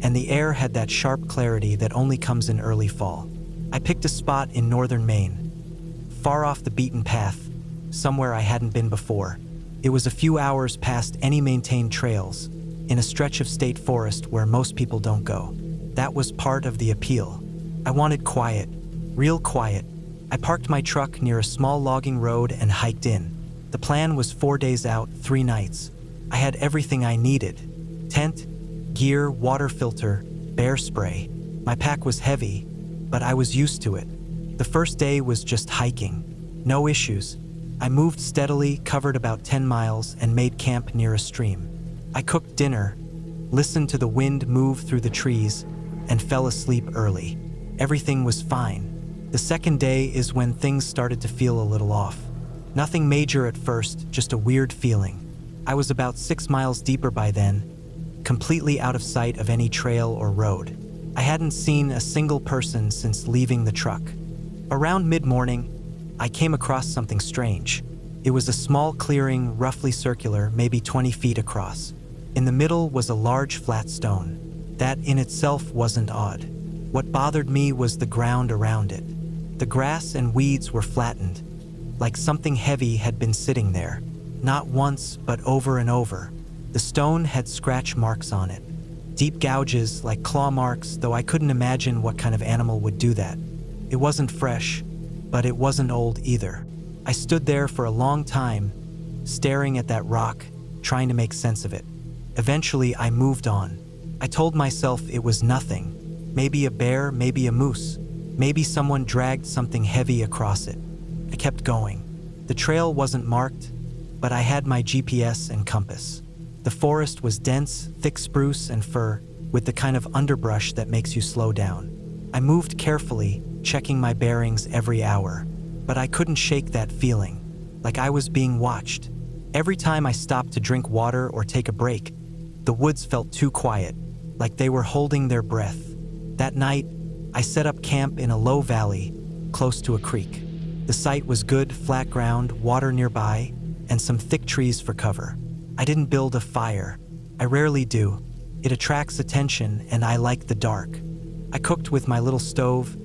and the air had that sharp clarity that only comes in early fall. I picked a spot in northern Maine, far off the beaten path, somewhere I hadn't been before. It was a few hours past any maintained trails, in a stretch of state forest where most people don't go. That was part of the appeal. I wanted quiet, real quiet. I parked my truck near a small logging road and hiked in. The plan was 4 days out, 3 nights. I had everything I needed: tent, gear, water filter, bear spray. My pack was heavy, but I was used to it. The first day was just hiking. No issues. I moved steadily, covered about 10 miles, and made camp near a stream. I cooked dinner, listened to the wind move through the trees, and fell asleep early. Everything was fine. The second day is when things started to feel a little off. Nothing major at first, just a weird feeling. I was about 6 miles deeper by then, completely out of sight of any trail or road. I hadn't seen a single person since leaving the truck. Around mid-morning, I came across something strange. It was a small clearing, roughly circular, maybe 20 feet across. In the middle was a large flat stone. That in itself wasn't odd. What bothered me was the ground around it. The grass and weeds were flattened, like something heavy had been sitting there. Not once, but over and over. The stone had scratch marks on it. Deep gouges, like claw marks, though I couldn't imagine what kind of animal would do that. It wasn't fresh, but it wasn't old either. I stood there for a long time, staring at that rock, trying to make sense of it. Eventually, I moved on. I told myself it was nothing. Maybe a bear, maybe a moose. Maybe someone dragged something heavy across it. I kept going. The trail wasn't marked, but I had my GPS and compass. The forest was dense, thick spruce and fir, with the kind of underbrush that makes you slow down. I moved carefully, checking my bearings every hour, but I couldn't shake that feeling, like I was being watched. Every time I stopped to drink water or take a break, the woods felt too quiet, like they were holding their breath. That night, I set up camp in a low valley, close to a creek. The site was good, flat ground, water nearby, and some thick trees for cover. I didn't build a fire. I rarely do. It attracts attention, and I like the dark. I cooked with my little stove,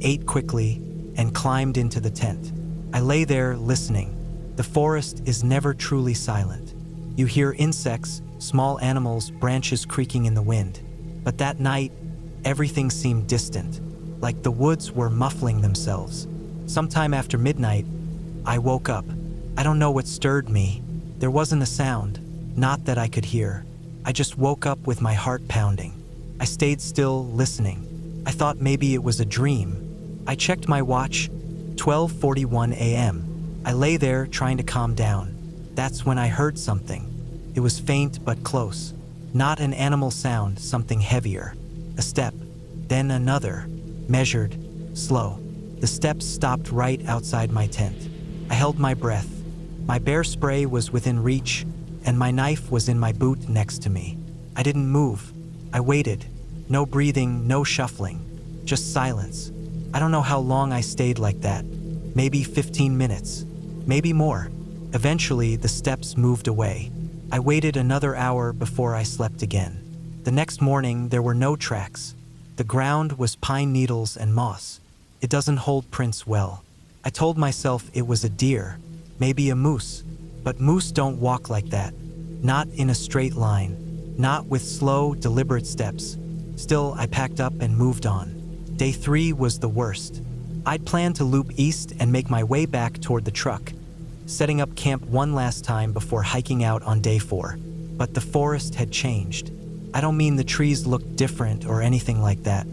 ate quickly, and climbed into the tent. I lay there listening. The forest is never truly silent. You hear insects, small animals, branches creaking in the wind. But that night, everything seemed distant, like the woods were muffling themselves. Sometime after midnight, I woke up. I don't know what stirred me. There wasn't a sound, not that I could hear. I just woke up with my heart pounding. I stayed still, listening. I thought maybe it was a dream. I checked my watch, 12:41 a.m. I lay there trying to calm down. That's when I heard something. It was faint but close. Not an animal sound, something heavier. A step, then another, measured, slow. The steps stopped right outside my tent. I held my breath. My bear spray was within reach, and my knife was in my boot next to me. I didn't move. I waited. No breathing, no shuffling. Just silence. I don't know how long I stayed like that. Maybe 15 minutes. Maybe more. Eventually, the steps moved away. I waited another hour before I slept again. The next morning, there were no tracks. The ground was pine needles and moss. It doesn't hold prints well. I told myself it was a deer, maybe a moose, but moose don't walk like that. Not in a straight line, not with slow, deliberate steps. Still, I packed up and moved on. Day 3 was the worst. I'd planned to loop east and make my way back toward the truck, setting up camp one last time before hiking out on day 4. But the forest had changed. I don't mean the trees looked different or anything like that.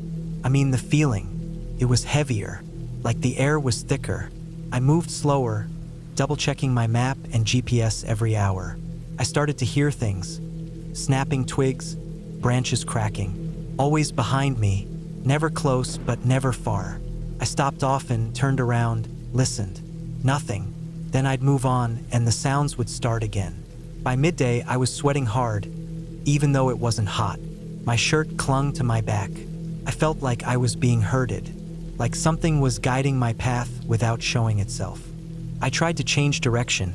I mean the feeling. It was heavier, like the air was thicker. I moved slower, double-checking my map and GPS every hour. I started to hear things. Snapping twigs, branches cracking. Always behind me, never close but never far. I stopped often, turned around, listened. Nothing. Then I'd move on and the sounds would start again. By midday, I was sweating hard, even though it wasn't hot. My shirt clung to my back. I felt like I was being herded, like something was guiding my path without showing itself. I tried to change direction,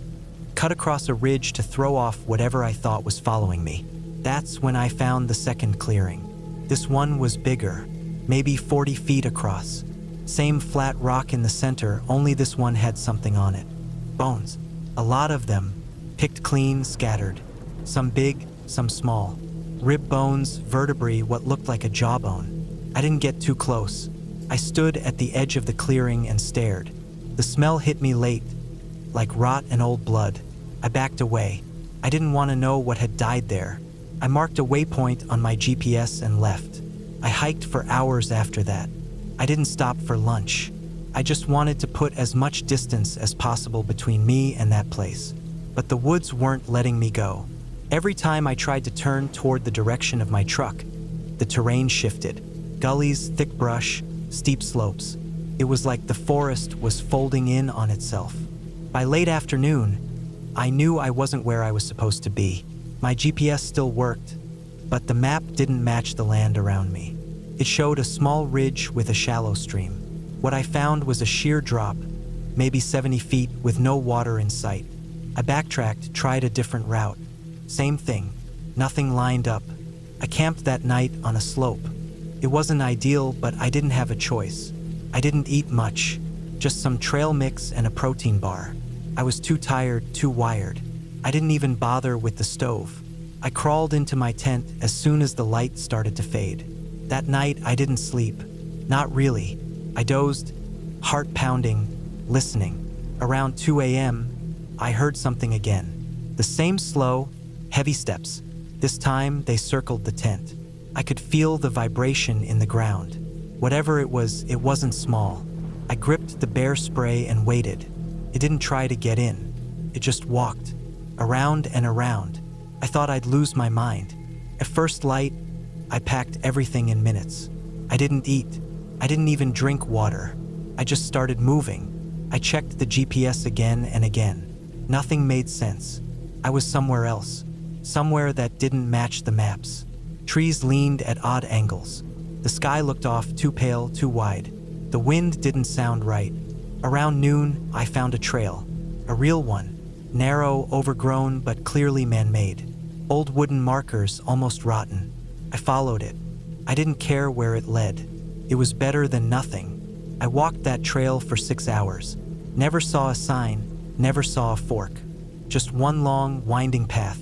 cut across a ridge to throw off whatever I thought was following me. That's when I found the second clearing. This one was bigger, maybe 40 feet across. Same flat rock in the center, only this one had something on it. Bones. A lot of them, picked clean, scattered. Some big, some small. Rib bones, vertebrae, what looked like a jawbone. I didn't get too close. I stood at the edge of the clearing and stared. The smell hit me late, like rot and old blood. I backed away. I didn't want to know what had died there. I marked a waypoint on my GPS and left. I hiked for hours after that. I didn't stop for lunch. I just wanted to put as much distance as possible between me and that place. But the woods weren't letting me go. Every time I tried to turn toward the direction of my truck, the terrain shifted. Gullies, thick brush, steep slopes. It was like the forest was folding in on itself. By late afternoon, I knew I wasn't where I was supposed to be. My GPS still worked, but the map didn't match the land around me. It showed a small ridge with a shallow stream. What I found was a sheer drop, maybe 70 feet with no water in sight. I backtracked, tried a different route. Same thing, nothing lined up. I camped that night on a slope. It wasn't ideal, but I didn't have a choice. I didn't eat much, just some trail mix and a protein bar. I was too tired, too wired. I didn't even bother with the stove. I crawled into my tent as soon as the light started to fade. That night, I didn't sleep. Not really. I dozed, heart pounding, listening. Around 2 a.m., I heard something again. The same slow, heavy steps. This time, they circled the tent. I could feel the vibration in the ground. Whatever it wasn't small. I gripped the bear spray and waited. It didn't try to get in. It just walked, around and around. I thought I'd lose my mind. At first light, I packed everything in minutes. I didn't eat. I didn't even drink water. I just started moving. I checked the GPS again and again. Nothing made sense. I was somewhere else. Somewhere that didn't match the maps. Trees leaned at odd angles. The sky looked off, too pale, too wide. The wind didn't sound right. Around noon, I found a trail. A real one. Narrow, overgrown, but clearly man-made. Old wooden markers, almost rotten. I followed it. I didn't care where it led. It was better than nothing. I walked that trail for 6 hours. Never saw a sign, never saw a fork. Just one long, winding path.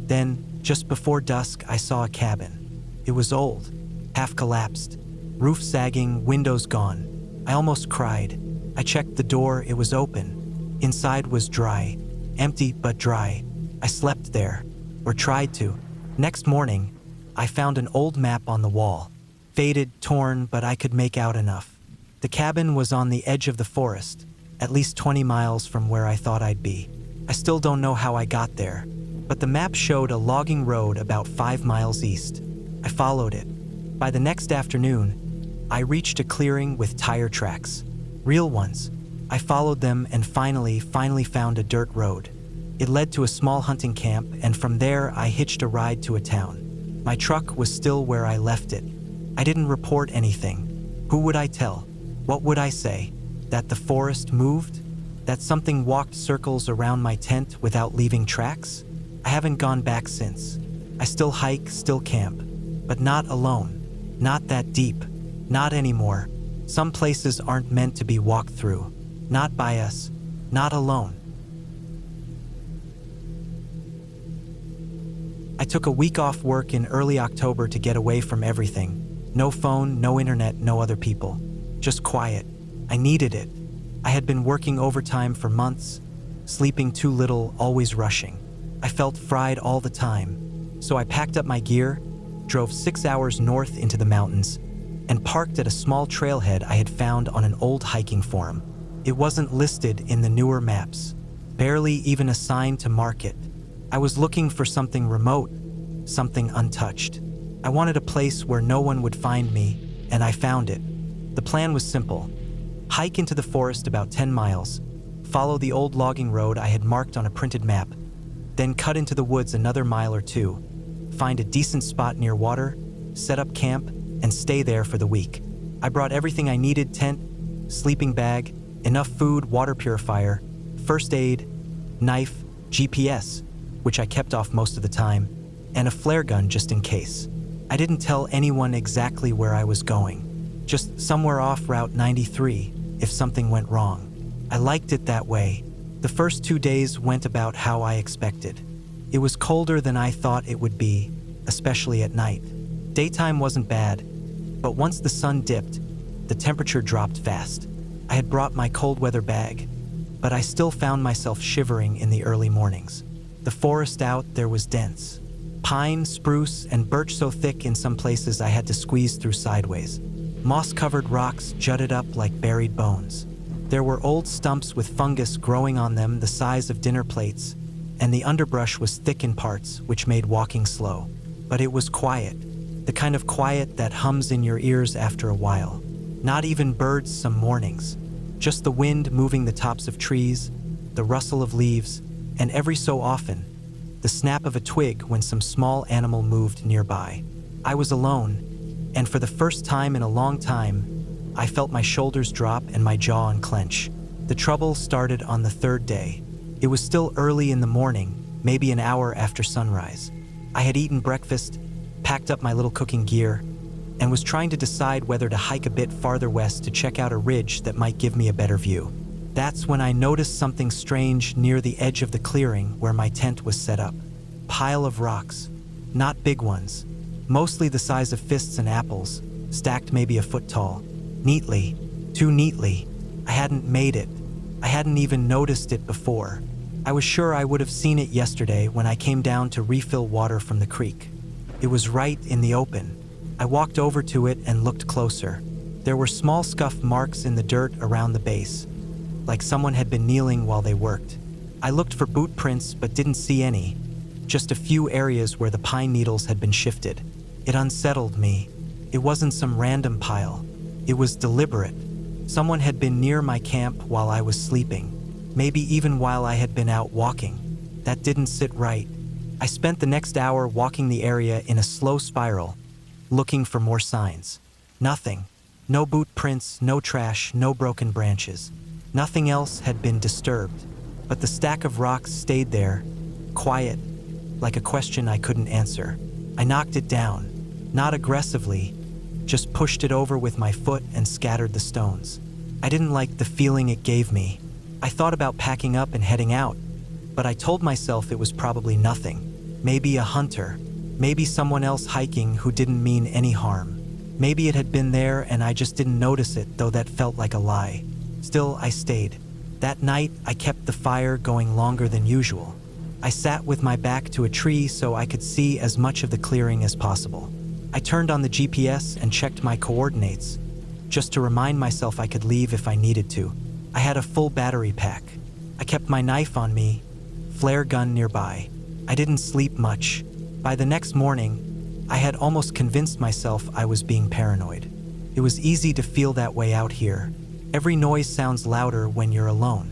Then, just before dusk, I saw a cabin. It was old, half collapsed, roof sagging, windows gone. I almost cried. I checked the door, it was open. Inside was dry, empty but dry. I slept there, or tried to. Next morning, I found an old map on the wall. Faded, torn, but I could make out enough. The cabin was on the edge of the forest, at least 20 miles from where I thought I'd be. I still don't know how I got there, but the map showed a logging road about 5 miles east. I followed it. By the next afternoon, I reached a clearing with tire tracks. Real ones. I followed them and finally found a dirt road. It led to a small hunting camp, and from there I hitched a ride to a town. My truck was still where I left it. I didn't report anything. Who would I tell? What would I say? That the forest moved? That something walked circles around my tent without leaving tracks? I haven't gone back since. I still hike, still camp, but not alone. Not that deep. Not anymore. Some places aren't meant to be walked through. Not by us. Not alone. I took a week off work in early October to get away from everything. No phone, no internet, no other people. Just quiet. I needed it. I had been working overtime for months, sleeping too little, always rushing. I felt fried all the time. So I packed up my gear, drove 6 hours north into the mountains, and parked at a small trailhead I had found on an old hiking forum. It wasn't listed in the newer maps, barely even a sign to mark it. I was looking for something remote, something untouched. I wanted a place where no one would find me, and I found it. The plan was simple. Hike into the forest about 10 miles, follow the old logging road I had marked on a printed map, then cut into the woods another mile or two, find a decent spot near water, set up camp, and stay there for the week. I brought everything I needed: tent, sleeping bag, enough food, water purifier, first aid, knife, GPS, which I kept off most of the time, and a flare gun just in case. I didn't tell anyone exactly where I was going, just somewhere off Route 93 if something went wrong. I liked it that way. The first 2 days went about how I expected. It was colder than I thought it would be, especially at night. Daytime wasn't bad, but once the sun dipped, the temperature dropped fast. I had brought my cold weather bag, but I still found myself shivering in the early mornings. The forest out there was dense. Pine, spruce, and birch so thick in some places I had to squeeze through sideways. Moss-covered rocks jutted up like buried bones. There were old stumps with fungus growing on them the size of dinner plates, and the underbrush was thick in parts, which made walking slow. But it was quiet, the kind of quiet that hums in your ears after a while. Not even birds some mornings, just the wind moving the tops of trees, the rustle of leaves, and every so often, the snap of a twig when some small animal moved nearby. I was alone, and for the first time in a long time, I felt my shoulders drop and my jaw unclench. The trouble started on the third day. It was still early in the morning, maybe an hour after sunrise. I had eaten breakfast, packed up my little cooking gear, and was trying to decide whether to hike a bit farther west to check out a ridge that might give me a better view. That's when I noticed something strange near the edge of the clearing where my tent was set up. Pile of rocks. Not big ones. Mostly the size of fists and apples, stacked maybe a foot tall. Neatly. Too neatly. I hadn't made it. I hadn't even noticed it before. I was sure I would have seen it yesterday when I came down to refill water from the creek. It was right in the open. I walked over to it and looked closer. There were small scuff marks in the dirt around the base, like someone had been kneeling while they worked. I looked for boot prints but didn't see any, just a few areas where the pine needles had been shifted. It unsettled me. It wasn't some random pile. It was deliberate. Someone had been near my camp while I was sleeping, maybe even while I had been out walking. That didn't sit right. I spent the next hour walking the area in a slow spiral, looking for more signs. Nothing. No boot prints, no trash, no broken branches. Nothing else had been disturbed, but the stack of rocks stayed there, quiet, like a question I couldn't answer. I knocked it down, not aggressively, just pushed it over with my foot and scattered the stones. I didn't like the feeling it gave me. I thought about packing up and heading out, but I told myself it was probably nothing. Maybe a hunter, maybe someone else hiking who didn't mean any harm. Maybe it had been there and I just didn't notice it, though that felt like a lie. Still, I stayed. That night, I kept the fire going longer than usual. I sat with my back to a tree so I could see as much of the clearing as possible. I turned on the GPS and checked my coordinates, just to remind myself I could leave if I needed to. I had a full battery pack. I kept my knife on me, flare gun nearby. I didn't sleep much. By the next morning, I had almost convinced myself I was being paranoid. It was easy to feel that way out here. Every noise sounds louder when you're alone.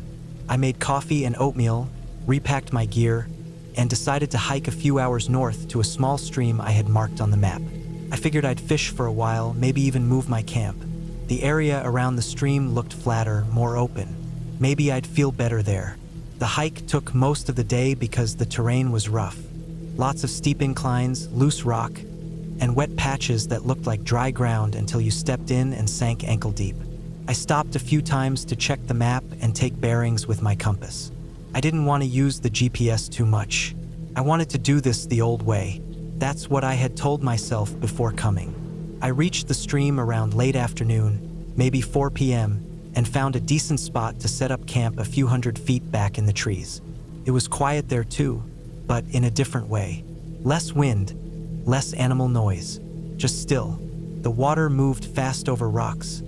I made coffee and oatmeal, repacked my gear, and decided to hike a few hours north to a small stream I had marked on the map. I figured I'd fish for a while, maybe even move my camp. The area around the stream looked flatter, more open. Maybe I'd feel better there. The hike took most of the day because the terrain was rough. Lots of steep inclines, loose rock, and wet patches that looked like dry ground until you stepped in and sank ankle deep. I stopped a few times to check the map and take bearings with my compass. I didn't want to use the GPS too much. I wanted to do this the old way. That's what I had told myself before coming. I reached the stream around late afternoon, maybe 4 p.m., and found a decent spot to set up camp a few hundred feet back in the trees. It was quiet there too, but in a different way. Less wind, less animal noise, just still. The water moved fast over rocks,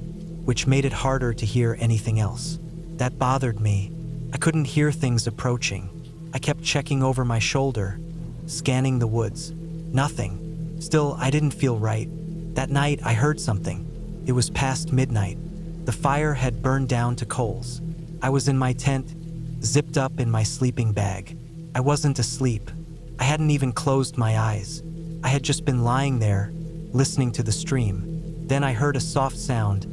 which made it harder to hear anything else. That bothered me. I couldn't hear things approaching. I kept checking over my shoulder, scanning the woods. Nothing. Still, I didn't feel right. That night, I heard something. It was past midnight. The fire had burned down to coals. I was in my tent, zipped up in my sleeping bag. I wasn't asleep. I hadn't even closed my eyes. I had just been lying there, listening to the stream. Then I heard a soft sound,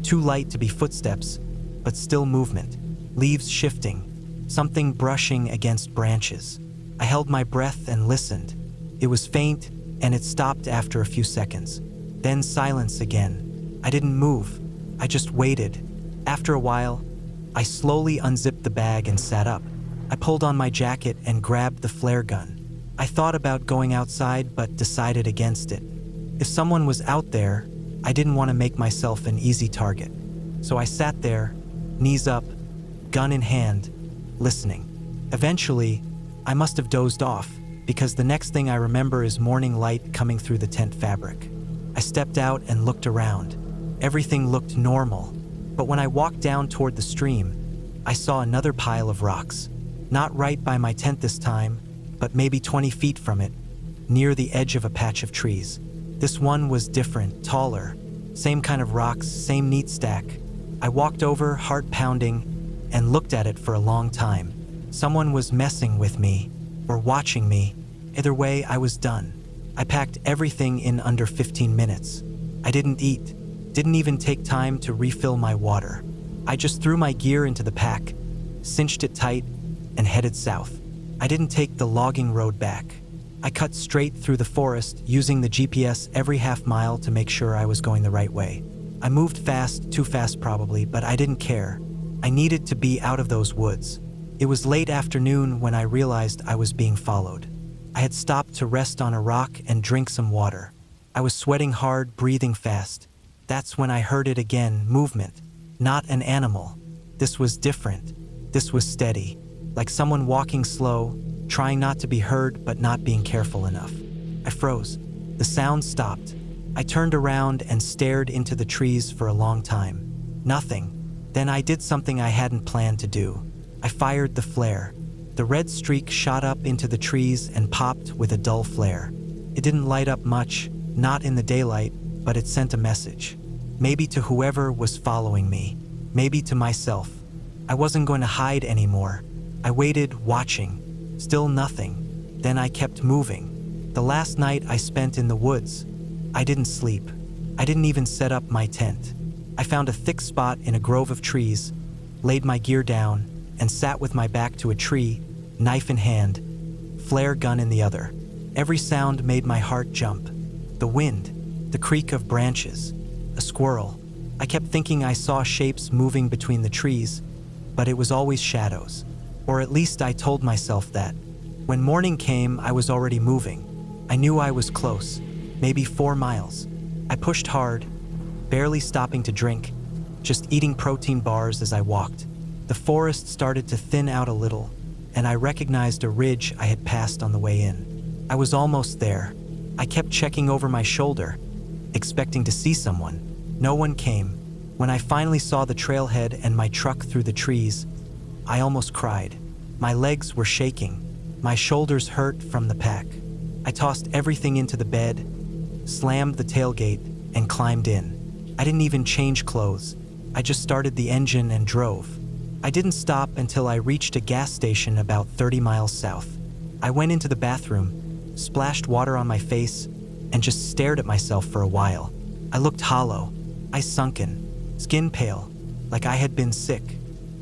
too light to be footsteps, but still movement. Leaves shifting, something brushing against branches. I held my breath and listened. It was faint, and it stopped after a few seconds. Then silence again. I didn't move. I just waited. After a while, I slowly unzipped the bag and sat up. I pulled on my jacket and grabbed the flare gun. I thought about going outside but decided against it. If someone was out there, I didn't want to make myself an easy target. So I sat there, knees up, gun in hand, listening. Eventually, I must have dozed off, because the next thing I remember is morning light coming through the tent fabric. I stepped out and looked around. Everything looked normal, but when I walked down toward the stream, I saw another pile of rocks. Not right by my tent this time, but maybe 20 feet from it, near the edge of a patch of trees. This one was different, taller, same kind of rocks, same neat stack. I walked over, heart pounding, and looked at it for a long time. Someone was messing with me, or watching me. Either way, I was done. I packed everything in under 15 minutes. I didn't eat, didn't even take time to refill my water. I just threw my gear into the pack, cinched it tight, and headed south. I didn't take the logging road back. I cut straight through the forest, using the GPS every half mile to make sure I was going the right way. I moved fast, too fast probably, but I didn't care. I needed to be out of those woods. It was late afternoon when I realized I was being followed. I had stopped to rest on a rock and drink some water. I was sweating hard, breathing fast. That's when I heard it again, movement. Not an animal. This was different. This was steady. Like someone walking slow, trying not to be heard but not being careful enough. I froze. The sound stopped. I turned around and stared into the trees for a long time. Nothing. Then I did something I hadn't planned to do. I fired the flare. The red streak shot up into the trees and popped with a dull flare. It didn't light up much, not in the daylight, but it sent a message. Maybe to whoever was following me. Maybe to myself. I wasn't going to hide anymore. I waited, watching. Still nothing. Then I kept moving. The last night I spent in the woods. I didn't sleep. I didn't even set up my tent. I found a thick spot in a grove of trees, laid my gear down, and sat with my back to a tree, knife in hand, flare gun in the other. Every sound made my heart jump. The wind, the creak of branches, a squirrel. I kept thinking I saw shapes moving between the trees, but it was always shadows. Or at least I told myself that. When morning came, I was already moving. I knew I was close, maybe 4 miles. I pushed hard, barely stopping to drink, just eating protein bars as I walked. The forest started to thin out a little, and I recognized a ridge I had passed on the way in. I was almost there. I kept checking over my shoulder, expecting to see someone. No one came. When I finally saw the trailhead and my truck through the trees, I almost cried. My legs were shaking. My shoulders hurt from the pack. I tossed everything into the bed, slammed the tailgate, and climbed in. I didn't even change clothes. I just started the engine and drove. I didn't stop until I reached a gas station about 30 miles south. I went into the bathroom, splashed water on my face, and just stared at myself for a while. I looked hollow, eyes sunken, skin pale, like I had been sick.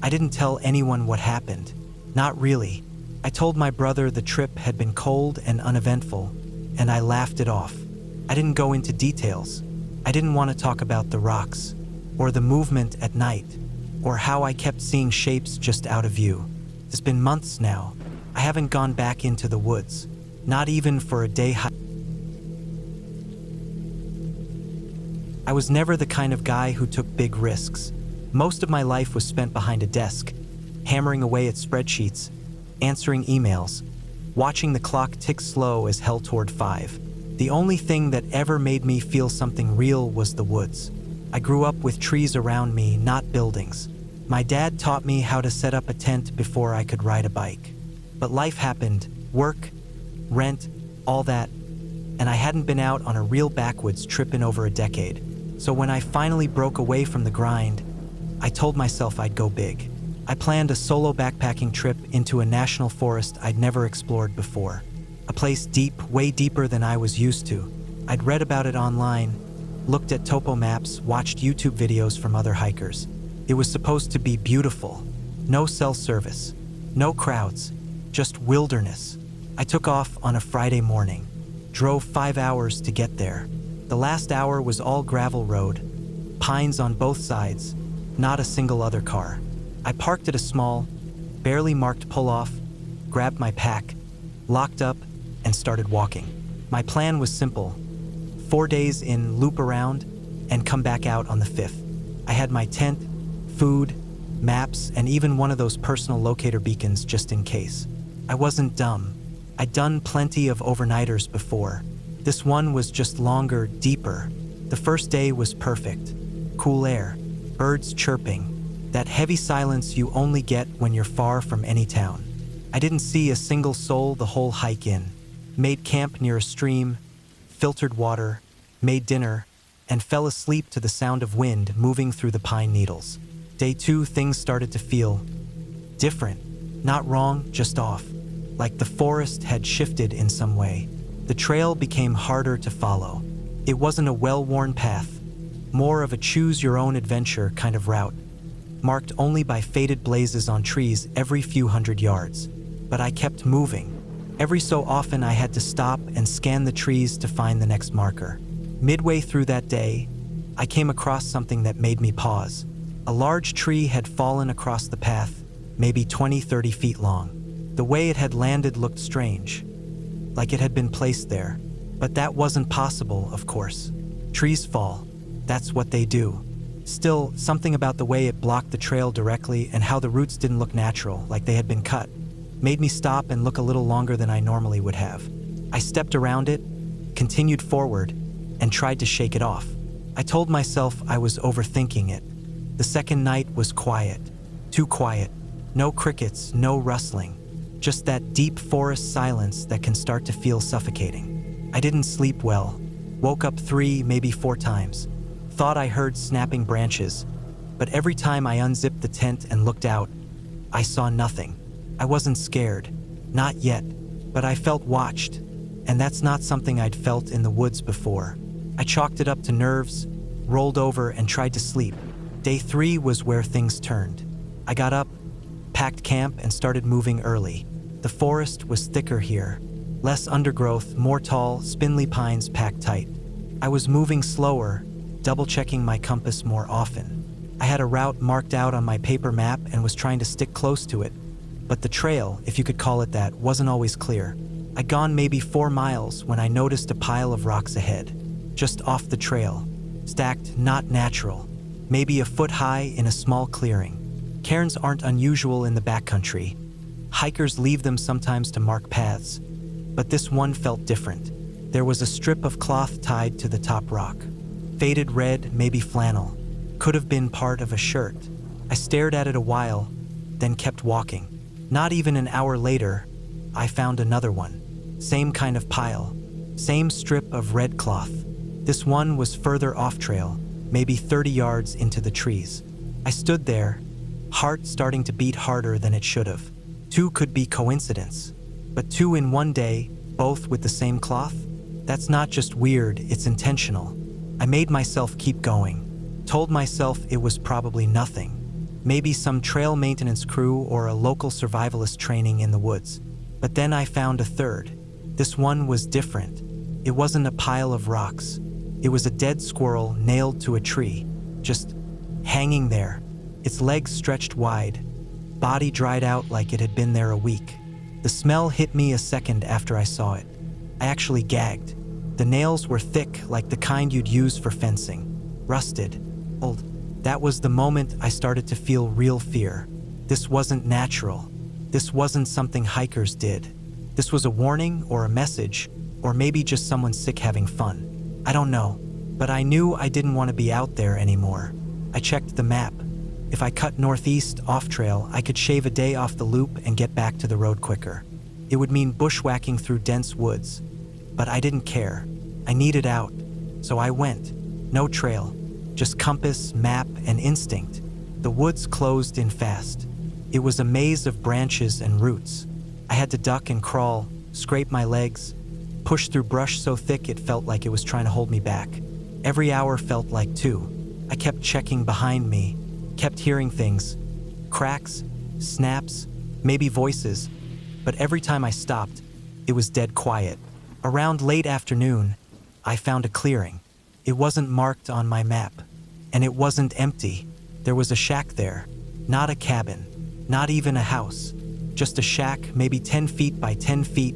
I didn't tell anyone what happened. Not really. I told my brother the trip had been cold and uneventful, and I laughed it off. I didn't go into details. I didn't want to talk about the rocks, or the movement at night, or how I kept seeing shapes just out of view. It's been months now. I haven't gone back into the woods, not even for a day hike. I was never the kind of guy who took big risks. Most of my life was spent behind a desk, hammering away at spreadsheets, answering emails, watching the clock tick slow as hell toward 5. The only thing that ever made me feel something real was the woods. I grew up with trees around me, not buildings. My dad taught me how to set up a tent before I could ride a bike. But life happened, work, rent, all that, and I hadn't been out on a real backwoods trip in over a decade. So when I finally broke away from the grind, I told myself I'd go big. I planned a solo backpacking trip into a national forest I'd never explored before. A place deep, way deeper than I was used to. I'd read about it online, looked at topo maps, watched YouTube videos from other hikers. It was supposed to be beautiful. No cell service, no crowds, just wilderness. I took off on a Friday morning, drove 5 hours to get there. The last hour was all gravel road, pines on both sides, not a single other car. I parked at a small, barely marked pull-off, grabbed my pack, locked up, and started walking. My plan was simple: 4 days in, loop around, and come back out on the 5th. I had my tent, food, maps, and even one of those personal locator beacons just in case. I wasn't dumb. I'd done plenty of overnighters before. This one was just longer, deeper. The first day was perfect. Cool air, birds chirping, that heavy silence you only get when you're far from any town. I didn't see a single soul the whole hike in. Made camp near a stream, filtered water, made dinner, and fell asleep to the sound of wind moving through the pine needles. Day 2, things started to feel different. Not wrong, just off. Like the forest had shifted in some way. The trail became harder to follow. It wasn't a well-worn path, more of a choose-your-own-adventure kind of route, marked only by faded blazes on trees every few hundred yards. But I kept moving. Every so often I had to stop and scan the trees to find the next marker. Midway through that day, I came across something that made me pause. A large tree had fallen across the path, maybe 20-30 feet long. The way it had landed looked strange, like it had been placed there. But that wasn't possible, of course. Trees fall. That's what they do. Still, something about the way it blocked the trail directly and how the roots didn't look natural, like they had been cut, made me stop and look a little longer than I normally would have. I stepped around it, continued forward, and tried to shake it off. I told myself I was overthinking it. The second night was quiet. Too quiet. No crickets, no rustling. Just that deep forest silence that can start to feel suffocating. I didn't sleep well. Woke up 3, maybe 4 times. Thought I heard snapping branches, but every time I unzipped the tent and looked out, I saw nothing. I wasn't scared. Not yet. But I felt watched, and that's not something I'd felt in the woods before. I chalked it up to nerves, rolled over, and tried to sleep. Day 3 was where things turned. I got up, packed camp, and started moving early. The forest was thicker here. Less undergrowth, more tall, spindly pines packed tight. I was moving slower, double-checking my compass more often. I had a route marked out on my paper map and was trying to stick close to it. But the trail, if you could call it that, wasn't always clear. I'd gone maybe 4 miles when I noticed a pile of rocks ahead, just off the trail, stacked, not natural, maybe a foot high in a small clearing. Cairns aren't unusual in the backcountry. Hikers leave them sometimes to mark paths, but this one felt different. There was a strip of cloth tied to the top rock. Faded red, maybe flannel. Could have been part of a shirt. I stared at it a while, then kept walking. Not even an hour later, I found another one. Same kind of pile. Same strip of red cloth. This one was further off trail, maybe 30 yards into the trees. I stood there, heart starting to beat harder than it should have. 2 could be coincidence, but 2 in one day, both with the same cloth? That's not just weird, it's intentional. I made myself keep going. Told myself it was probably nothing. Maybe some trail maintenance crew or a local survivalist training in the woods. But then I found a third. This one was different. It wasn't a pile of rocks. It was a dead squirrel nailed to a tree, just hanging there, its legs stretched wide, body dried out like it had been there a week. The smell hit me a second after I saw it. I actually gagged. The nails were thick, like the kind you'd use for fencing. Rusted. Old. That was the moment I started to feel real fear. This wasn't natural. This wasn't something hikers did. This was a warning or a message, or maybe just someone sick having fun. I don't know, but I knew I didn't want to be out there anymore. I checked the map. If I cut northeast off trail, I could shave a day off the loop and get back to the road quicker. It would mean bushwhacking through dense woods. But I didn't care. I needed out. So I went. No trail. Just compass, map, and instinct. The woods closed in fast. It was a maze of branches and roots. I had to duck and crawl, scrape my legs, push through brush so thick it felt like it was trying to hold me back. Every hour felt like 2. I kept checking behind me, kept hearing things. Cracks, snaps, maybe voices. But every time I stopped, it was dead quiet. Around late afternoon, I found a clearing. It wasn't marked on my map, and it wasn't empty. There was a shack there, not a cabin, not even a house, just a shack maybe 10 feet by 10 feet,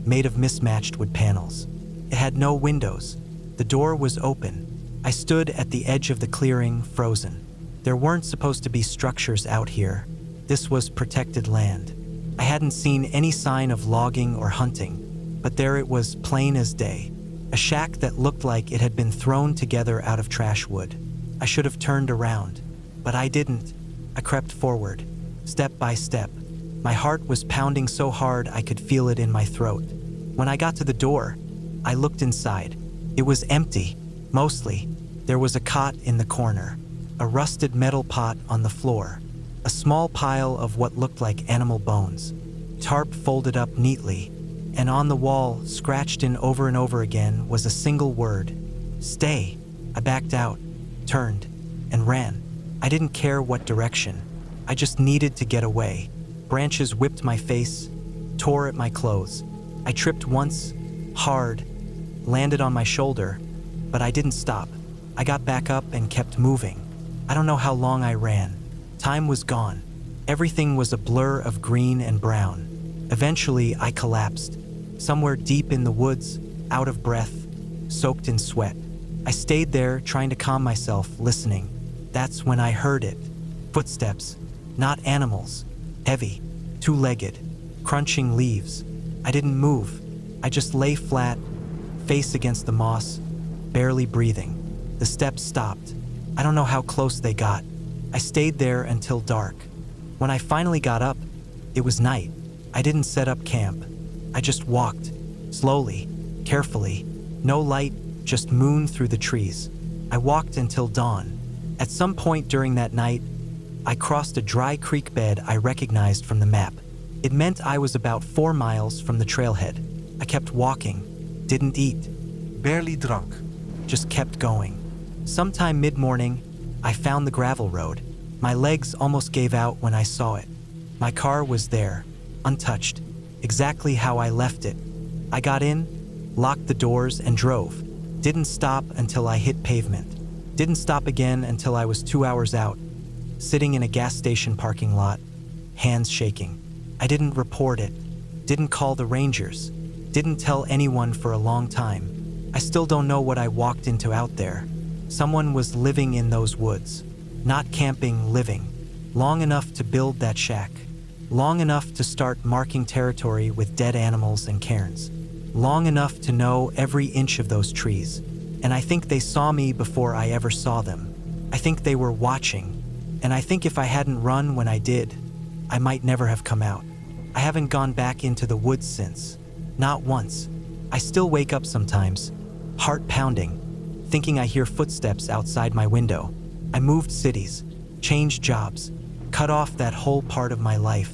made of mismatched wood panels. It had no windows. The door was open. I stood at the edge of the clearing, frozen. There weren't supposed to be structures out here. This was protected land. I hadn't seen any sign of logging or hunting, but there it was, plain as day. A shack that looked like it had been thrown together out of trash wood. I should have turned around, but I didn't. I crept forward, step by step, My heart was pounding so hard I could feel it in my throat. When I got to the door, I looked inside. It was empty, mostly. There was a cot in the corner, a rusted metal pot on the floor, a small pile of what looked like animal bones, tarp folded up neatly, and on the wall, scratched in over and over again, was a single word: stay. I backed out, turned, and ran. I didn't care what direction. I just needed to get away. Branches whipped my face, tore at my clothes. I tripped once, hard, landed on my shoulder, but I didn't stop. I got back up and kept moving. I don't know how long I ran. Time was gone. Everything was a blur of green and brown. Eventually, I collapsed. Somewhere deep in the woods, out of breath, soaked in sweat. I stayed there, trying to calm myself, listening. That's when I heard it. Footsteps. Not animals. Heavy. Two-legged. Crunching leaves. I didn't move. I just lay flat, face against the moss, barely breathing. The steps stopped. I don't know how close they got. I stayed there until dark. When I finally got up, it was night. I didn't set up camp. I just walked, slowly, carefully. No light, just moon through the trees. I walked until dawn. At some point during that night, I crossed a dry creek bed I recognized from the map. It meant I was about 4 miles from the trailhead. I kept walking, didn't eat, Barely drunk. just kept going. Sometime mid-morning, I found the gravel road. My legs almost gave out when I saw it. My car was there, untouched, exactly how I left it. I got in, locked the doors, and drove. Didn't stop until I hit pavement. Didn't stop again until I was 2 hours out, sitting in a gas station parking lot, hands shaking. I didn't report it, didn't call the rangers, didn't tell anyone for a long time. I still don't know what I walked into out there. Someone was living in those woods. Not camping, living. Long enough to build that shack. Long enough to start marking territory with dead animals and cairns. Long enough to know every inch of those trees. And I think they saw me before I ever saw them. I think they were watching. And I think if I hadn't run when I did, I might never have come out. I haven't gone back into the woods since. Not once. I still wake up sometimes, heart pounding, thinking I hear footsteps outside my window. I moved cities, changed jobs, cut off that whole part of my life.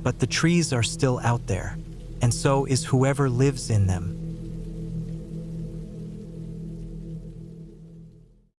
But the trees are still out there, and so is whoever lives in them.